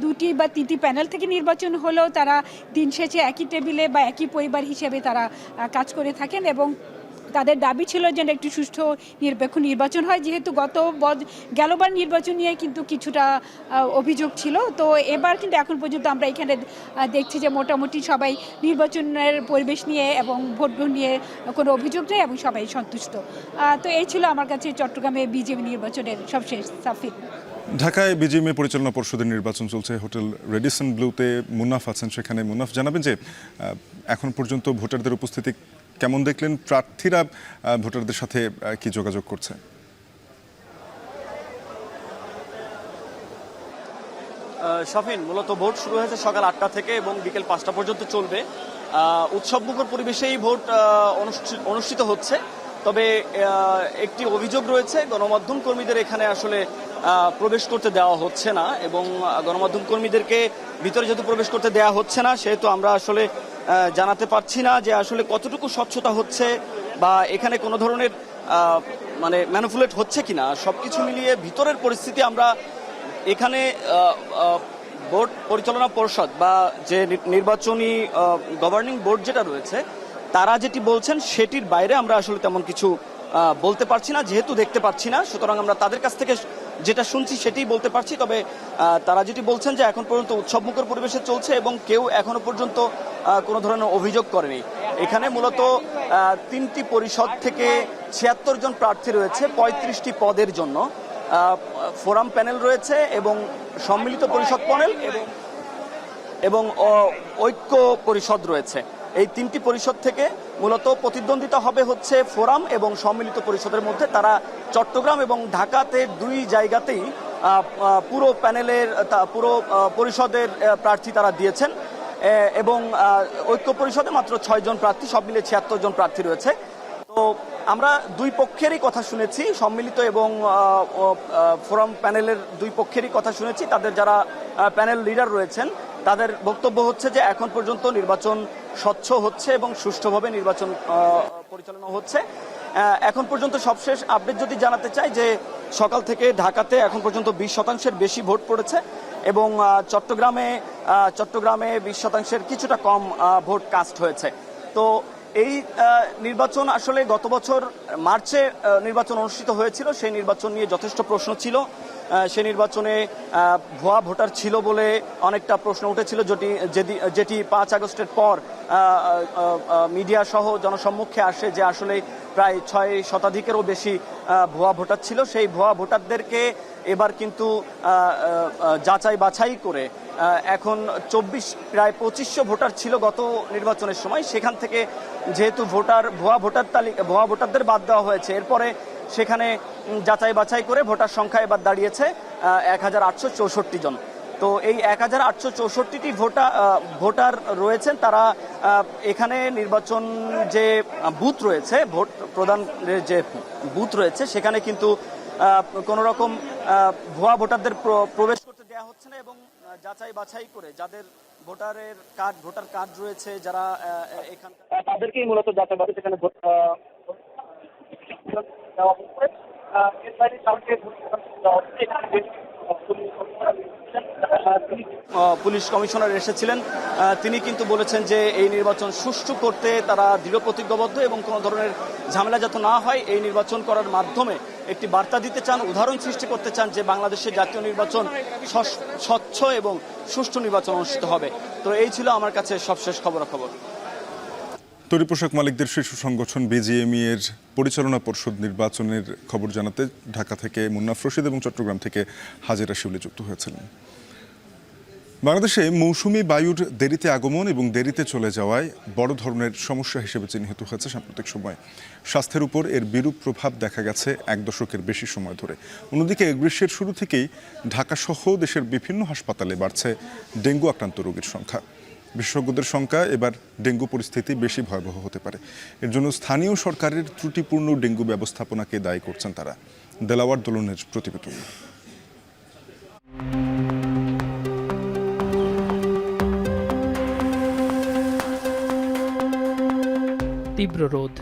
2টি বা 3টি প্যানেল থেকে নির্বাচন হলেও তারা দিন শেষে একই টেবিলে বা একই পরিবার হিসেবে তারা কাজ করে থাকেন এবং তাদের দাবি ছিল যেন একটি সুষ্ঠু নিরপেক্ষ নির্বাচন হয়, যেহেতু গেলবার নির্বাচন নিয়ে কিন্তু কিছুটা অভিযোগ ছিল। তো এবার কিন্তু এখন পর্যন্ত আমরা এখানে দেখছি যে মোটামুটি সবাই নির্বাচনের পরিবেশ নিয়ে এবং ভোট গ্রহণ নিয়ে কোনো অভিযোগ নেই এবং সবাই সন্তুষ্ট। তো এই ছিল আমার কাছে চট্টগ্রামে বিজেপি নির্বাচনের সবশেষ। সাফিন। ঢাকায় বিজিএমএ পরিচালনা পর্ষদের নির্বাচন চলছে। হোটেল রেডিসন ব্লুতে মুনাফ আছেন, সেখানে মুনাফ জানাবেন যে এখন পর্যন্ত ভোটারদের উপস্থিতি কেমন দেখলেন, প্রার্থীরা ভোটারদের সাথে কি যোগাযোগ করছে? শাফিন, মূলত ভোট শুরু হয়েছে সকাল 8টা থেকে এবং বিকেল 5টা পর্যন্ত চলবে। উৎসবমুখর পরিবেশেই ভোট অনুষ্ঠিত হচ্ছে। তবে একটি অভিযোগ রয়েছে, গণমাধ্যম কর্মীদের এখানে আসলে প্রবেশ করতে দেওয়া হচ্ছে না এবং গণমাধ্যম কর্মীদেরকে ভিতরে যেহেতু প্রবেশ করতে দেওয়া হচ্ছে না সেহেতু আমরা আসলে জানাতে পারছি না যে আসলে কতটুকু স্বচ্ছতা হচ্ছে বা এখানে কোনো ধরনের মানে ম্যানিপুলেট হচ্ছে কিনা। সবকিছু মিলিয়ে ভিতরের পরিস্থিতি আমরা এখানে ভোট পরিচালনা পর্ষদ বা যে নির্বাচনী গভর্নিং বোর্ড যেটা রয়েছে তারা যেটি বলছেন সেটির বাইরে আমরা আসলে তেমন কিছু বলতে পারছি না, যেহেতু দেখতে পাচ্ছি না। সুতরাং আমরা তাদের কাছ থেকে যেটা শুনছি সেটাই বলতে পারছি। তবে তারা যেটি বলছেন যে এখন পর্যন্ত উৎসবমুখর পরিবেশে চলছে এবং কেউ এখনো পর্যন্ত কোনো ধরনের অভিযোগ করেনি। এখানে মূলত 3টি পরিষদ থেকে 76 জন প্রার্থী রয়েছে 35টি পদের জন্য। ফোরাম প্যানেল রয়েছে এবং সম্মিলিত পরিষদ প্যানেল এবং ঐক্য পরিষদ রয়েছে। এই 3টি পরিষদ থেকে মূলত প্রতিদ্বন্দ্বিতা হবে হচ্ছে ফোরাম এবং সম্মিলিত পরিষদের মধ্যে। তারা চট্টগ্রাম এবং ঢাকাতে 2 জায়গাতেই পুরো প্যানেলের পুরো পরিষদের প্রার্থী তারা দিয়েছেন এবং ঐক্য পরিষদে মাত্র 6 জন প্রার্থী, সব মিলে 76 জন প্রার্থী রয়েছে। তো আমরা 2 পক্ষেরই কথা শুনেছি, সম্মিলিত এবং ফোরাম প্যানেলের 2 পক্ষেরই কথা শুনেছি। তাদের যারা প্যানেল লিডার রয়েছেন তাদের বক্তব্য হচ্ছে যে এখন পর্যন্ত নির্বাচন স্বচ্ছ হচ্ছে এবং সুষ্ঠুভাবে নির্বাচন পরিচালনা হচ্ছে। এখন পর্যন্ত সবশেষ আপডেট যদি জানাতে চাই যে সকাল থেকে ঢাকাতে এখন পর্যন্ত 20% বেশি ভোট পড়েছে এবং চট্টগ্রামে 20% কিছুটা কম ভোট কাস্ট হয়েছে। তো এই নির্বাচন আসলে গত বছর মার্চে নির্বাচন অনুষ্ঠিত হয়েছিল, সেই নির্বাচন নিয়ে যথেষ্ট প্রশ্ন ছিল। সেই নির্বাচনে ভুয়া ভোটার ছিল বলে অনেকটা প্রশ্ন উঠেছিল, যেটি 5 আগস্টের পর মিডিয়া সহ জনসম্মুখে আসে যে আসলে প্রায় 6 শতাধিকেরও বেশি ভুয়া ভোটার ছিল। সেই ভুয়া ভোটারদেরকে এবার কিন্তু যাচাই বাছাই করে এখন প্রায় 2500 ভোটার ছিল গত নির্বাচনের সময়। সেখান থেকে যেহেতু ভুয়া ভোটারদের বাদ দেওয়া হয়েছে, এরপরে সেখানে যাচাই বাছাই করে ভোটার সংখ্যা এবার দাঁড়িয়েছে 1864 জন। তো এই 1864টি ভোটার রয়েছেন, তারা এখানে নির্বাচন যে বুথ রয়েছে, ভোট প্রদানের যে বুথ রয়েছে সেখানে কিন্তু কোনো রকম ভুয়া ভোটারদের প্রবেশ করতে দেওয়া হচ্ছে না এবং যাচাই বাছাই করে যাদের ভোটার কার্ড রয়েছে যারা এখানে তাদেরকেই মূলত যাচাই বাছাই সেখানে পুলিশ কমিশনার এসেছিলেন, তিনি কিন্তু বলেছেন যে এই নির্বাচন সুষ্ঠু করতে তারা দৃঢ় প্রতিজ্ঞাবদ্ধ এবং কোনো ধরনের ঝামেলা যাতে না হয় এই নির্বাচন করার মাধ্যমে একটি বার্তা দিতে চান, উদাহরণ সৃষ্টি করতে চান যে বাংলাদেশের জাতীয় নির্বাচন স্বচ্ছ এবং সুষ্ঠু নির্বাচন অনুষ্ঠিত হবে। তো এই ছিল আমার কাছে সবশেষ খবরাখবর। তৈরি পোশাক মালিকদের শীর্ষ সংগঠন বিজিএমই এর পরিচালনা পর্ষদ নির্বাচনের খবর জানাতে ঢাকা থেকে মুন্নাফ রশিদ এবং চট্টগ্রাম থেকে হাজেরা শিউলি যুক্ত হয়েছিলেন। বাংলাদেশে মৌসুমি বায়ুর দেরিতে আগমন এবং দেরিতে চলে যাওয়ায় বড় ধরনের সমস্যা হিসেবে চিহ্নিত হয়েছে সাম্প্রতিক সময়। স্বাস্থ্যের উপর এর বিরূপ প্রভাব দেখা গেছে 1 দশকের বেশি সময় ধরে। অন্যদিকে গ্রীষ্মের শুরু থেকেই ঢাকাসহ দেশের বিভিন্ন হাসপাতালে বাড়ছে ডেঙ্গু আক্রান্ত রোগীর সংখ্যা। বিশেষজ্ঞদের শঙ্কা, এবার ডেঙ্গু পরিস্থিতি বেশি ভয়াবহ হতে পারে। এর জন্য স্থানীয় সরকারের ত্রুটিপূর্ণ ডেঙ্গু ব্যবস্থাপনাকে দায়ী করছেন তারা। দেলাওয়ার দোলনের প্রতিবেদন। তীব্র রোদ,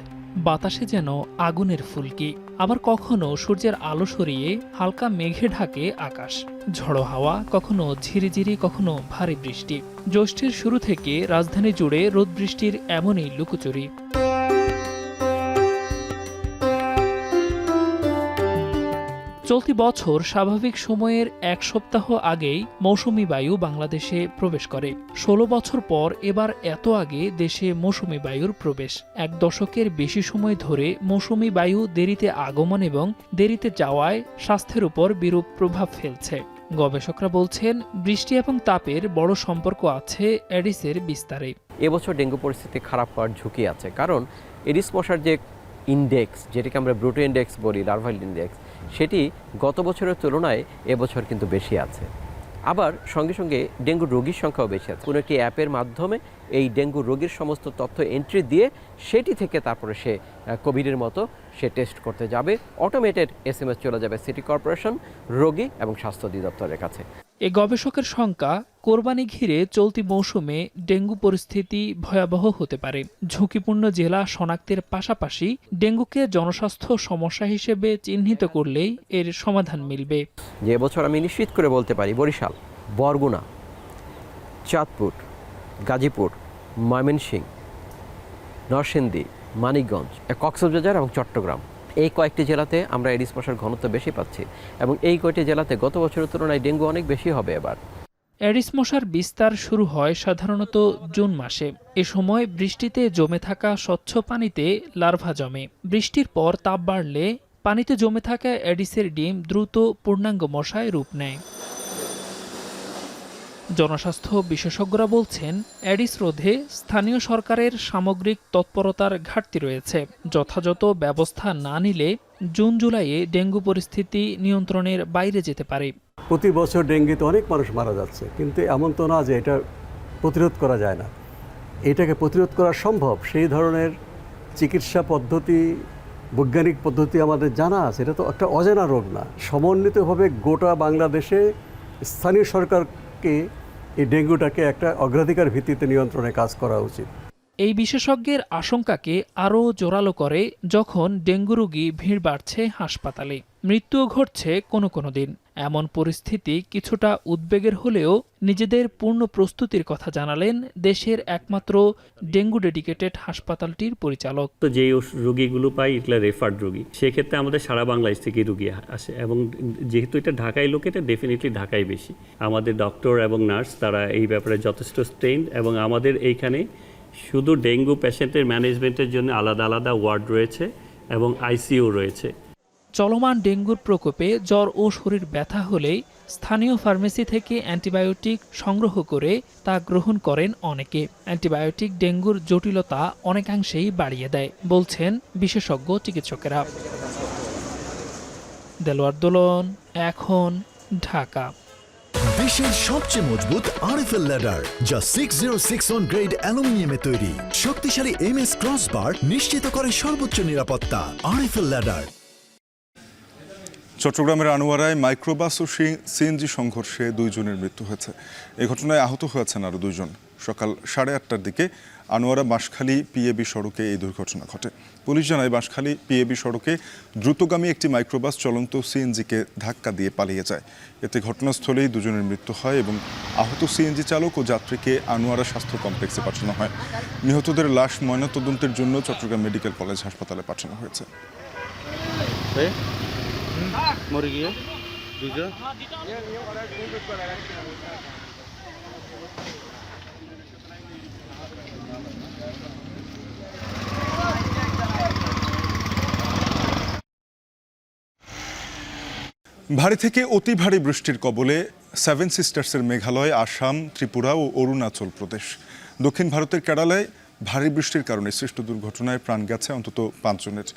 বাতাসে যেন আগুনের ফুলকি, আবার কখনো সূর্যের আলো সরিয়ে হালকা মেঘে ঢাকে আকাশ। ঝড়ো হাওয়া, কখনো ঝিরিঝিরি, কখনো ভারী বৃষ্টি। জ্যৈষ্ঠের শুরু থেকে রাজধানী জুড়ে রোদ বৃষ্টির এমনই লুকোচুরি। চলতি বছর স্বাভাবিক সময়ের 1 সপ্তাহ আগেই মৌসুমি বায়ু বাংলাদেশে প্রবেশ করে। 16 বছর পর এবার এত আগে দেশে মৌসুমি বায়ুর প্রবেশ। 1 দশকের বেশি সময় ধরে মৌসুমি বায়ু দেরিতে আগমন এবং দেরিতে যাওয়ায় স্বাস্থ্যের উপর বিরূপ প্রভাব ফেলছে। গবেষকরা বলছেন, বৃষ্টি এবং তাপের বড় সম্পর্ক আছে এডিসের বিস্তারে। এবছর ডেঙ্গু পরিস্থিতি খারাপ হওয়ার ঝুঁকি আছে, কারণ এডিস মশার যে ইন্ডেক্স, যেটাকে আমরা ব্রুটো ইন্ডেক্স বলি, লার্ভাল ইন্ডেক্স, সেটি গত বছরের তুলনায় এবছর কিন্তু বেশি আছে। আবার সঙ্গে সঙ্গে ডেঙ্গু রোগীর সংখ্যাও বেশি আছে। কোনো একটি অ্যাপের মাধ্যমে এই ডেঙ্গু রোগীর সমস্ত তথ্য এন্ট্রি দিয়ে সেটি থেকে তারপরে সে কোভিডের মতো সে টেস্ট করতে যাবে। অটোমেটেড SMS চলে যাবে সিটি কর্পোরেশন, রোগী এবং স্বাস্থ্য অধিদপ্তরের কাছে। এই গবেষকের শঙ্কা, কোরবানি ঘিরে চলতি মৌসুমে ডেঙ্গু পরিস্থিতি ভয়াবহ হতে পারে। ঝুঁকিপূর্ণ জেলা শনাক্তের পাশাপাশি ডেঙ্গুকে জনস্বাস্থ্য সমস্যা হিসেবে চিহ্নিত করলেই এর সমাধান মিলবে। যে এবছর আমি নিশ্চিত করে বলতে পারি, বরিশাল, বরগুনা, চাঁদপুর, গাজীপুর, ময়মনসিংহ, নরসিংদী, মানিকগঞ্জ, কক্সবাজার এবং চট্টগ্রাম, এই কয়েকটি জেলাতে আমরা এডিস মশার ঘনত্ব বেশি পাচ্ছি এবং এই কয়েকটি জেলাতে গত বছরের তুলনায় ডেঙ্গু অনেক বেশি হবে এবার। এডিস মশার বিস্তার শুরু হয় সাধারণত জুন মাসে। এ সময় বৃষ্টিতে জমে থাকা স্বচ্ছ পানিতে লার্ভা জমে। বৃষ্টির পর তাপ বাড়লে পানিতে জমে থাকা এডিসের ডিম দ্রুত পূর্ণাঙ্গ মশায় রূপ নেয়। জনস্বাস্থ্য বিশেষজ্ঞরা বলছেন, এডিস রোধে স্থানীয় সরকারের সামগ্রিক তৎপরতার ঘাটতি রয়েছে। যথাযথ ব্যবস্থা না নিলে জুন জুলাইয়ে ডেঙ্গু পরিস্থিতি নিয়ন্ত্রণের বাইরে যেতে পারে। প্রতি বছর ডেঙ্গুতে অনেক মানুষ মারা যাচ্ছে, কিন্তু এমন তো না যে এটা প্রতিরোধ করা যায় না। এটাকে প্রতিরোধ করা সম্ভব। সেই ধরনের চিকিৎসা পদ্ধতি, বৈজ্ঞানিক পদ্ধতি আমাদের জানা আছে। এটা তো একটা অজানা রোগ না। সমন্বিতভাবে গোটা বাংলাদেশে স্থানীয় সরকারকে এই ডেঙ্গুটাকে একটা অগ্রাধিকার ভিত্তিতে নিয়ন্ত্রণে কাজ করা উচিত। এই বিশেষজ্ঞের আশঙ্কাকে আরও জোরালো করে যখন ডেঙ্গু রোগী ভিড় বাড়ছে হাসপাতালে, মৃত্যুও ঘটছে কোনো দিন। এমন পরিস্থিতি কিছুটা উদ্বেগের হলেও নিজেদের পূর্ণ প্রস্তুতির কথা জানালেন দেশের একমাত্র ডেঙ্গু ডেডিকেটেড হাসপাতালটির পরিচালক। তো যে রোগীগুলো পাই এগুলো রেফার্ড রোগী, সেক্ষেত্রে আমাদের সারা বাংলাদেশ থেকে রোগী আসে এবং যেহেতু এটা ঢাকায় লোকেতে, ডেফিনেটলি ঢাকায় বেশি। আমাদের ডক্টর এবং নার্স তারা এই ব্যাপারে যথেষ্ট ট্রেন্ড এবং আমাদের এইখানে শুধু ডেঙ্গু পেশেন্টের ম্যানেজমেন্টের জন্য আলাদা আলাদা ওয়ার্ড রয়েছে এবং আইসিইউ রয়েছে। চলমান ডেঙ্গুর প্রকোপে জ্বর ও শরীর ব্যথা হলেই স্থানীয় ফার্মেসি থেকে অ্যান্টিবায়োটিক সংগ্রহ করে তা গ্রহণ করেন অনেকে। অ্যান্টিবায়োটিক ডেঙ্গুর জটিলতা অনেকাংশেই বাড়িয়ে দেয় বলছেন বিশেষজ্ঞ চিকিৎসকেরা। দেলোয়ার দোলন, এখন, ঢাকা। বিশ্বের সবচেয়ে মজবুত আরএফএল ল্যাডার, যা 6061 গ্রেড অ্যালুমিনিয়ামে তৈরি। শক্তিশালী MS ক্রসবার নিশ্চিত করে সর্বোচ্চ নিরাপত্তা। RFL ladder. চট্টগ্রামের আনোয়ারায় মাইক্রোবাস ও সিএনজি সংঘর্ষে 2 জনের মৃত্যু হয়েছে। এই ঘটনায় আহত হয়েছেন আরও 2 জন। সকাল 8:30টার দিকে আনোয়ারা বাঁশখালী পিএবি সড়কে এই দুর্ঘটনা ঘটে। পুলিশ জানায়, বাঁশখালী পিএবি সড়কে দ্রুতগামী একটি মাইক্রোবাস চলন্ত সিএনজিকে ধাক্কা দিয়ে পালিয়ে যায়। এতে ঘটনাস্থলেই 2 জনের মৃত্যু হয় এবং আহত সিএনজি চালক ও যাত্রীকে আনোয়ারা স্বাস্থ্য কমপ্লেক্সে পাঠানো হয়। নিহতদের লাশ ময়নাতদন্তের জন্য চট্টগ্রাম মেডিকেল কলেজ হাসপাতালে পাঠানো হয়েছে। ভারী থেকে অতি ভারী বৃষ্টির কবলে সেভেন সিস্টার্সের মেঘালয়, আসাম, ত্রিপুরা ও অরুণাচল প্রদেশ। দক্ষিণ ভারতের কেরালায় ভারী বৃষ্টির কারণে সৃষ্ট দুর্ঘটনায় প্রাণ গেছে অন্তত 5 জনের।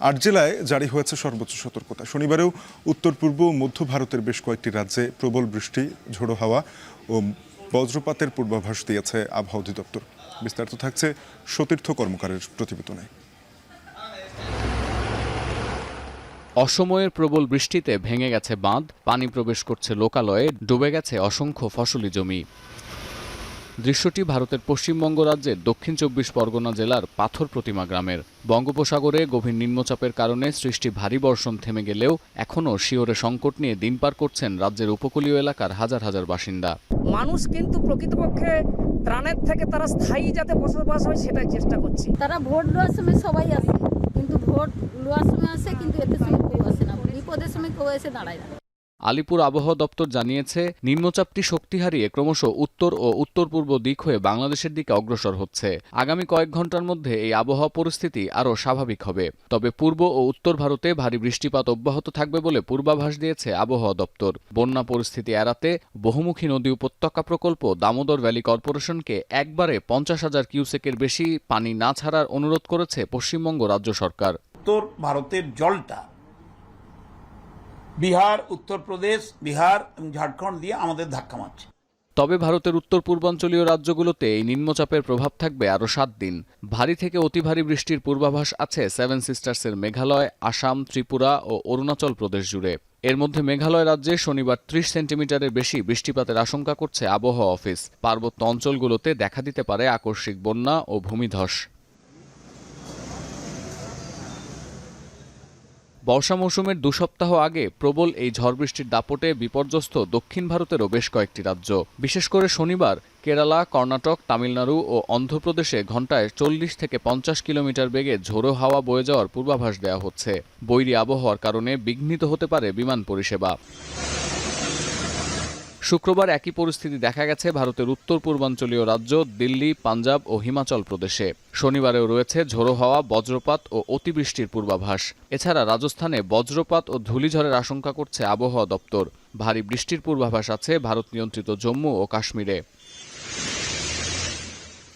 8 জেলায় জারি হয়েছে সর্বোচ্চ সতর্কতা। শনিবারেও উত্তর পূর্ব ও মধ্য ভারতের বেশ কয়েকটি রাজ্যে প্রবল বৃষ্টি, ঝোড়ো হাওয়া ও বজ্রপাতের পূর্বাভাস দিয়েছে আবহাওয়া অধিদপ্তর। বিস্তারিত থাকছে সতীর্থ কর্মকারের প্রতিবেদনে। অসময়ের প্রবল বৃষ্টিতে ভেঙে গেছে বাঁধ, পানি প্রবেশ করছে লোকালয়ে, ডুবে গেছে অসংখ্য ফসলি জমি। দৃশ্যটি ভারতের পশ্চিমবঙ্গ রাজ্যের দক্ষিণ 24 পরগনা জেলার পাথর প্রতিমা গ্রামের। বঙ্গোপসাগরে গভীর নিম্নচাপের কারণে সৃষ্টি ভারী বর্ষণ থেমে গেলেও এখনও শিওরে সংকট নিয়ে দিন পার করছেন রাজ্যের উপকূলীয় এলাকার হাজার হাজার বাসিন্দা। মানুষ কিন্তু প্রকৃতপক্ষে ত্রাণের থেকে তারা স্থায়ী যাতে বসবাস হয় সেটাই চেষ্টা করছে। তারা ভোট লওয়ার সময় সবাই আসে, কিন্তু ভোট লওয়ার সময় আসে, কিন্তু এতে সময় কেউ আসে না, বিপদের সময় কেউ এসে দাঁড়ায় না। আলিপুর আবহাওয়া দপ্তর জানিয়েছে, নিম্নচাপটি শক্তি হারিয়ে ক্রমশ উত্তর ও উত্তর পূর্ব দিক হয়ে বাংলাদেশের দিকে অগ্রসর হচ্ছে। আগামী কয়েক ঘন্টার মধ্যে এই আবহাওয়া পরিস্থিতি আরও স্বাভাবিক হবে। তবে পূর্ব ও উত্তর ভারতে ভারী বৃষ্টিপাত অব্যাহত থাকবে বলে পূর্বাভাস দিয়েছে আবহাওয়া দপ্তর। বন্যা পরিস্থিতি এড়াতে বহুমুখী নদী উপত্যকা প্রকল্প দামোদর ভ্যালি কর্পোরেশনকে একবারে 50,000 কিউসেকের বেশি পানি না ছাড়ার অনুরোধ করেছে পশ্চিমবঙ্গ রাজ্য সরকার। উত্তর ভারতের জলটা বিহার, উত্তরপ্রদেশ, বিহার এবং ঝাড়খণ্ড দিয়ে আমাদের ধাক্কা মারছে। তবে ভারতের উত্তর পূর্বাঞ্চলীয় রাজ্যগুলোতে এই নিম্নচাপের প্রভাব থাকবে আরও 7 দিন। ভারী থেকে অতি ভারী বৃষ্টির পূর্বাভাস আছে সেভেন সিস্টার্সের মেঘালয়, আসাম, ত্রিপুরা ও অরুণাচল প্রদেশ জুড়ে। এর মধ্যে মেঘালয় রাজ্যে শনিবার 30 সেন্টিমিটারের বেশি বৃষ্টিপাতের আশঙ্কা করছে আবহাওয়া অফিস। পার্বত্য অঞ্চলগুলোতে দেখা দিতে পারে আকস্মিক বন্যা ও ভূমিধস। বর্ষা মৌসুমের 2 সপ্তাহ আগে প্রবল এই ঝড় বৃষ্টির দাপটে বিপর্যস্ত দক্ষিণ ভারতেরও বেশ কয়েকটি রাজ্য। বিশেষ করে শনিবার কেরালা, কর্ণাটক, তামিলনাড়ু ও অন্ধ্রপ্রদেশে ঘণ্টায় 40 থেকে 50 কিলোমিটার বেগে ঝোড়ো হাওয়া বয়ে যাওয়ার পূর্বাভাস দেওয়া হচ্ছে। বৈরী আবহাওয়ার কারণে বিঘ্নিত হতে পারে বিমান পরিষেবা। শুক্রবার একই পরিস্থিতি দেখা গেছে ভারতের উত্তর পূর্বাঞ্চলীয় রাজ্য দিল্লি, পাঞ্জাব ও হিমাচল প্রদেশে। শনিবারেও রয়েছে ঝোড়ো হাওয়া, বজ্রপাত ও অতিবৃষ্টির পূর্বাভাস। এছাড়া রাজস্থানে বজ্রপাত ও ধূলিঝড়ের আশঙ্কা করছে আবহাওয়া দপ্তর। ভারী বৃষ্টির পূর্বাভাস আছে ভারত নিয়ন্ত্রিত জম্মু ও কাশ্মীরে।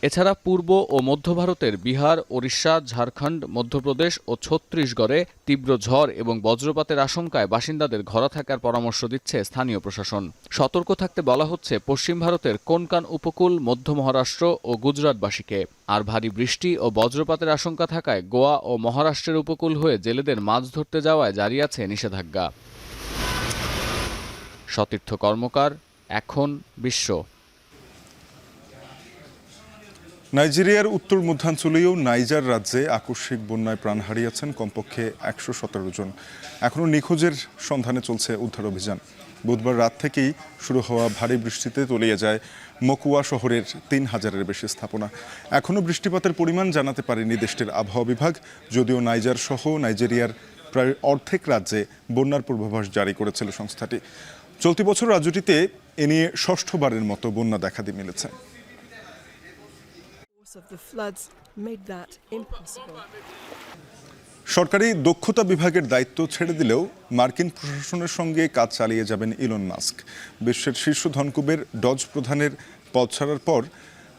এছাড়া পূর্ব ও মধ্য ভারতের বিহার, ওড়িশা, ঝাড়খণ্ড, মধ্যপ্রদেশ ও ছত্তিশগড়ে তীব্র ঝড় এবং বজ্রপাতের আশঙ্কায় বাসিন্দাদের ঘরে থাকার পরামর্শ দিচ্ছে স্থানীয় প্রশাসন। সতর্ক থাকতে বলা হচ্ছে পশ্চিম ভারতের কোনকান উপকূল, মধ্য মহারাষ্ট্র ও গুজরাটবাসীকে। আর ভারী বৃষ্টি ও বজ্রপাতের আশঙ্কা থাকায় গোয়া ও মহারাষ্ট্রের উপকূল হয়ে জেলেদের মাছ ধরতে যাওয়ায় জারি আছে নিষেধাজ্ঞা। সতীর্থ কর্মকার, এখন বিশ্ব। নাইজেরিয়ার উত্তর মধ্যাঞ্চলীয় নাইজার রাজ্যে আকস্মিক বন্যায় প্রাণ হারিয়েছেন কমপক্ষে 117 জন। এখনও নিখোঁজের সন্ধানে চলছে উদ্ধার অভিযান। বুধবার রাত থেকেই শুরু হওয়া ভারী বৃষ্টিতে তলিয়ে যায় মকুয়া শহরের 3000-এর বেশি স্থাপনা। এখনও বৃষ্টিপাতের পরিমাণ জানাতে পারেনি দেশটির আবহাওয়া বিভাগ, যদিও নাইজার সহ নাইজেরিয়ার প্রায় অর্ধেক রাজ্যে বন্যার পূর্বাভাস জারি করেছিল সংস্থাটি। চলতি বছর রাজ্যটিতে এ নিয়ে 6ঠবারের মতো বন্যা দেখা মিলেছে। সরকারি দক্ষতা বিভাগের দায়িত্ব ছেড়ে দিলেও মার্কিন প্রশাসনের সঙ্গে কাজ চালিয়ে যাবেন ইলন মাস্ক। বিশ্বের শীর্ষ ধনকুবের ডজ প্রধানের পদ ছাড়ার পর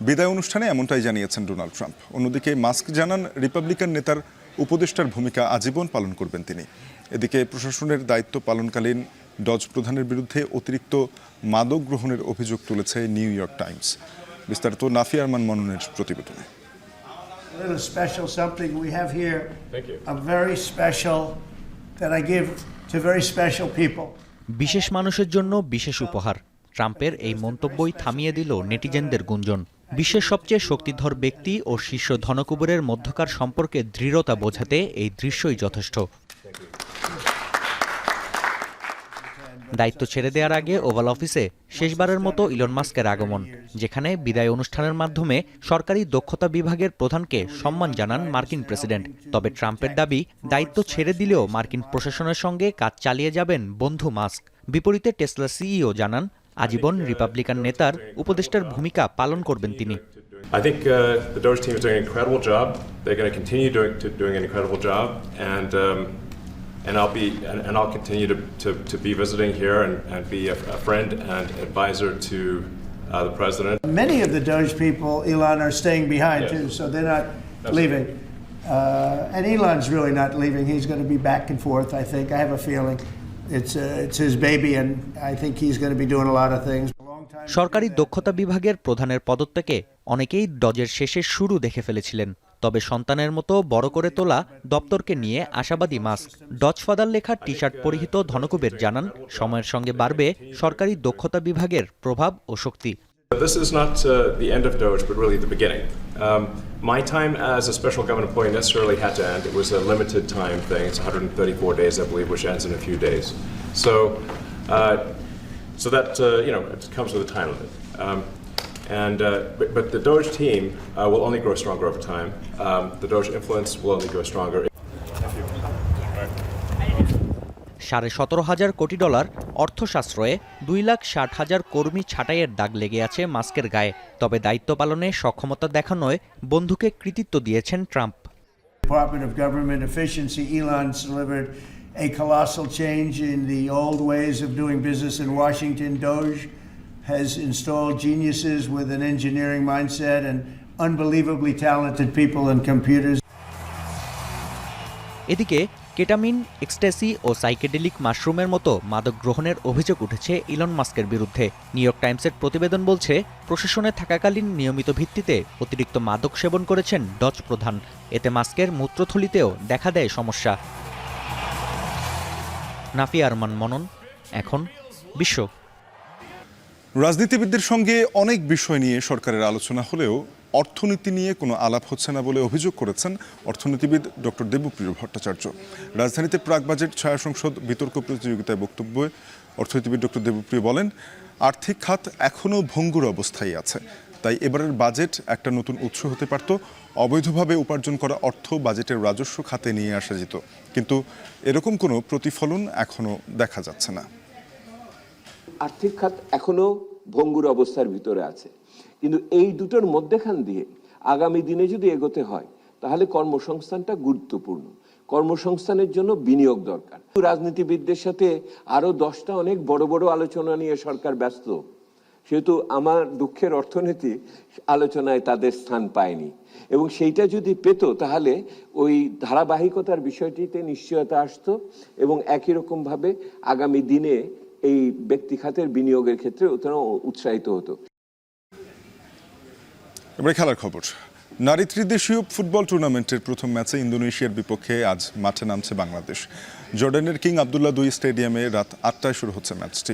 বিদায় অনুষ্ঠানে এমনটাই জানিয়েছেন ডোনাল্ড ট্রাম্প। অন্যদিকে মাস্ক জানান, রিপাবলিকান নেতার উপদেষ্টার ভূমিকা আজীবন পালন করবেন তিনি। এদিকে প্রশাসনের দায়িত্ব পালনকালীন ডজ প্রধানের বিরুদ্ধে অতিরিক্ত মাদক গ্রহণের অভিযোগ তুলেছে নিউ ইয়র্ক টাইমস। বিস্তারিত নাফি আরমান মননের প্রতিবেদনে। বিশেষ মানুষের জন্য বিশেষ উপহার। ট্রাম্পের এই মন্তব্যই থামিয়ে দিল নেটিজেনদের গুঞ্জন। বিশ্বের সবচেয়ে শক্তিধর ব্যক্তি ও শীর্ষ ধনকুবেরের মধ্যকার সম্পর্কে দৃঢ়তা বোঝাতে এই দৃশ্যই যথেষ্ট। দায়িত্ব ছেড়ে দেওয়ার আগে ওভাল অফিসে শেষবারের মতো ইলন মাস্কের আগমন, যেখানে বিদায় অনুষ্ঠানের মাধ্যমে সরকারি দক্ষতা বিভাগের প্রধানকে সম্মান জানান মার্কিন প্রেসিডেন্ট। তবে ট্রাম্পের দাবি, দায়িত্ব ছেড়ে দিলেও মার্কিন প্রশাসনের সঙ্গে কাজ চালিয়ে যাবেন বন্ধু মাস্ক। বিপরীতে টেসলা সিইও জানান, আজীবন রিপাবলিকান নেতার উপদেষ্টার ভূমিকা পালন করবেন তিনি। I think the Doge team is doing an incredible job. They're going to continue doing an incredible job, and I'll continue to be visiting here and be a friend and advisor to the president. Many of the Doge people, Elon, are staying behind too, so they're not leaving. And Elon's really not leaving. He's going to be back and forth, I think. I have a feeling. It's his baby, and I think he's going to be doing a lot of things. সরকারি দক্ষতা বিভাগের প্রধানের পদত্যাগে অনেকেই ডজের শেষের শুরু দেখে ফেলেছিলেন। তবে সন্তানের মতো বড় করে তোলা দপ্তরকে নিয়ে আশাবাদী মাস্ক। ডজ ফাদার লেখা টি শার্ট পরিহিত ধনকুবের জানান, সময়ের সঙ্গে বাড়বে সরকারি দক্ষতা বিভাগের প্রভাব ও শক্তি। This is not the end of Doge, but really the beginning. My time as a special government employee necessarily had to end. It was a limited time thing. It's 134 days, I believe, which ends in a few days. So that it comes with a time limit. But the Doge team will only grow stronger over time. The Doge influence will only grow stronger. $17,500 কোটি অর্থ সাশ্রয়ে 2,60,000 কর্মী ছাঁটাইয়ের দাগ লেগে আছে মাস্কের গায়ে। তবে দায়িত্ব পালনে সক্ষমতা দেখানোয় বন্ধুকে কৃতিত্ব দিয়েছেন Trump. Department of Government Efficiency, Elon's delivered a colossal change in the old ways of doing business in Washington. Doge has installed geniuses with an engineering mindset and unbelievably talented people and computers. এদিকে ketamine, ecstasy ও psychedelic মাশরুমের মতো মাদক গ্রহণের অভিযোগ উঠেছে Elon মাস্কের বিরুদ্ধে। New York টাইমসের প্রতিবেদন বলছে, প্রশাসনে থাকাকালীন নিয়মিত ভিত্তিতে অতিরিক্ত মাদক সেবন করেছেন ডজ প্রধান। এতে মাস্কের মূত্রথলিতেও দেখা দেয় সমস্যা। নাফিয়া আরমান মনন, এখন বিশ্ব। রাজনীতিবিদদের সঙ্গে অনেক বিষয় নিয়ে সরকারের আলোচনা হলেও অর্থনীতি নিয়ে কোনো আলাপ হচ্ছে না বলে অভিযোগ করেছেন অর্থনীতিবিদ ডক্টর দেবপ্রিয় ভট্টাচার্য। রাজধানীতে প্রাক বাজেট ছায়া সংসদ বিতর্ক প্রতিযোগিতায় বক্তব্যে অর্থনীতিবিদ ডক্টর দেবপ্রিয় বলেন, আর্থিক খাত এখনও ভঙ্গুর অবস্থায় আছে, তাই এবারের বাজেট একটা নতুন উৎস হতে পারত। অবৈধভাবে উপার্জন করা অর্থ বাজেটের রাজস্ব খাতে নিয়ে আসা যেত, কিন্তু এরকম কোনো প্রতিফলন এখনও দেখা যাচ্ছে না। আর্থিক খাত এখনো ভঙ্গুর অবস্থার ভিতরে আছে, কিন্তু এই দুটোর মধ্যেখান দিয়ে আগামী দিনে যদি এগোতে হয় তাহলে কর্মসংস্থানটা গুরুত্বপূর্ণ। কর্মসংস্থানের জন্য বিনিয়োগ দরকার। রাজনীতিবিদদের সাথে আরো 10টা অনেক বড় বড় আলোচনা নিয়ে সরকার ব্যস্ত, সেহেতু আমার দুঃখের অর্থনীতি আলোচনায় তাদের স্থান পায়নি, এবং সেইটা যদি পেত তাহলে ওই ধারাবাহিকতার বিষয়টিতে নিশ্চয়তা আসতো এবং একই রকম ভাবে আগামী দিনে এই ব্যক্তি খাতের বিনিয়োগের ক্ষেত্রে উৎসাহিত হতো। এবারে খেলার খবর। নারী ত্রিদেশীয় ফুটবল টুর্নামেন্টের প্রথম ম্যাচে ইন্দোনেশিয়ার বিপক্ষে আজ মাঠে নামছে বাংলাদেশ। জর্ডানের কিং আবদুল্লাহ II স্টেডিয়ামে রাত 8টায় শুরু হচ্ছে ম্যাচটি।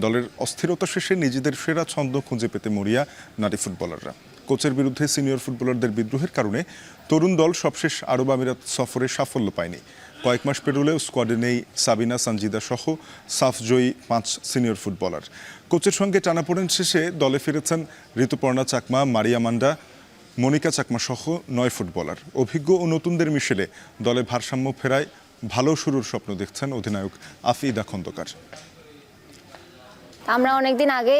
দলের অস্থিরতা শেষে নিজেদের সেরা ছন্দ খুঁজে পেতে মরিয়া নারী ফুটবলাররা। কোচের বিরুদ্ধে সিনিয়র ফুটবলারদের বিদ্রোহের কারণে তরুণ দল সবশেষ আরব আমিরাত সফরে সাফল্য পায়নি। কয়েক মাস পেরোলেও স্কোয়াডে নেই সাবিনা, সঞ্জিদা সহ সাফজয়ী 5 সিনিয়র ফুটবলার। কোচের সঙ্গে টানাপোড়েন শেষে দলে ফিরেছেন ঋতুপর্ণা চাকমা, মারিয়া মান্ডা, মনিকা চাকমা সহ 9 ফুটবলার। অভিজ্ঞ ও নতুনদের মিশেলে দলে ভারসাম্য ফেরায় ভালো শুরুর স্বপ্ন দেখছেন অধিনায়ক আফিদা খন্দকার। আমরা অনেকদিন আগে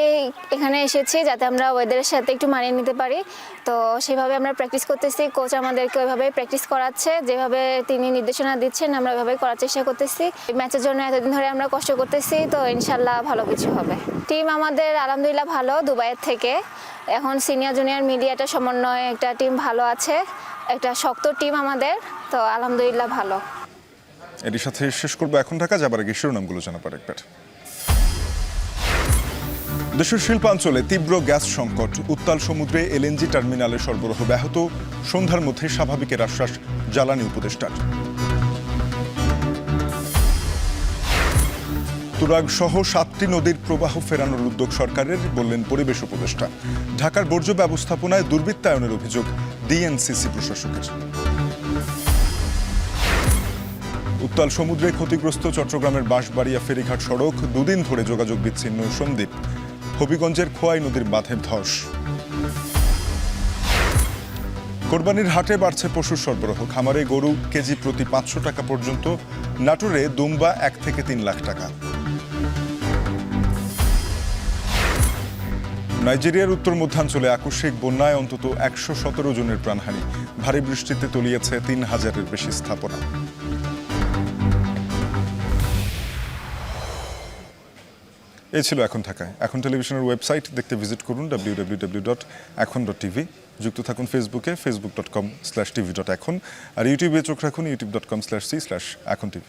এখানে এসেছি যাতে আমরা ওয়েদারের সাথে একটু মানিয়ে নিতে পারি, তো সেভাবে আমরা প্র্যাকটিস করতেছি। কোচ আমাদেরকে ওইভাবে প্র্যাকটিস করাচ্ছে, যেভাবে তিনি নির্দেশনা দিচ্ছেন আমরা ওইভাবেই করার চেষ্টা করতেছি। ম্যাচের জন্য এতদিন ধরে আমরা কষ্ট করতেছি, তো ইনশাল্লাহ ভালো কিছু হবে। টিম আমাদের আলহামদুলিল্লাহ ভালো, দুবাইয়ের থেকে এখন সিনিয়র জুনিয়র মিডিয়া একটা সমন্বয় একটা টিম ভালো আছে, একটা শক্ত টিম আমাদের, তো আলহামদুলিল্লাহ ভালো। এর সাথে শেষ করবো এখন ঢাকা যাবার আগে শিরোনামগুলো জানাবার একবার। দেশের শিল্পাঞ্চলে তীব্র গ্যাস সংকট, উত্তাল সমুদ্রে এলএনজি টার্মিনালে সরবরাহ ব্যাহত, সন্ধ্যার মধ্যে স্বাভাবিকের আশ্বাস জ্বালানি উপদেষ্টার। তুরাগ সহ 7টি নদীর প্রবাহ ফেরানোর উদ্যোগ সরকারের, বললেন পরিবেশ উপদেষ্টা। ঢাকার বর্জ্য ব্যবস্থাপনায় দুর্বৃত্তায়নের অভিযোগ ডিএনসিসি প্রশাসকের। উত্তাল সমুদ্রে ক্ষতিগ্রস্ত চট্টগ্রামের বাঁশবাড়িয়া ফেরিঘাট সড়ক, 2 দিন ধরে যোগাযোগ বিচ্ছিন্ন সন্দ্বীপ। হবিগঞ্জের খোয়াই নদীর বাঁধে ধস। কোরবানির হাটে বাড়ছে পশুর সরবরাহ, খামারে গরু কেজি প্রতি 500 টাকা পর্যন্ত, নাটোরে দুম্বা 1 থেকে 3 লাখ টাকা। নাইজেরিয়ার উত্তর মধ্যাঞ্চলে আকস্মিক বন্যায় অন্তত 117 জনের প্রাণহানি, ভারী বৃষ্টিতে তলিয়েছে 3000-এর বেশি স্থাপনা। এই ছিল এখন ঢাকায়। এখন টেলিভিশনের ওয়েবসাইট দেখতে ভিজিট করুন www.এখন.tv। যুক্ত থাকুন ফেসবুকে facebook.com/tv.এখন আর ইউটিউবে চোখ রাখুন youtube.com/c/echontv।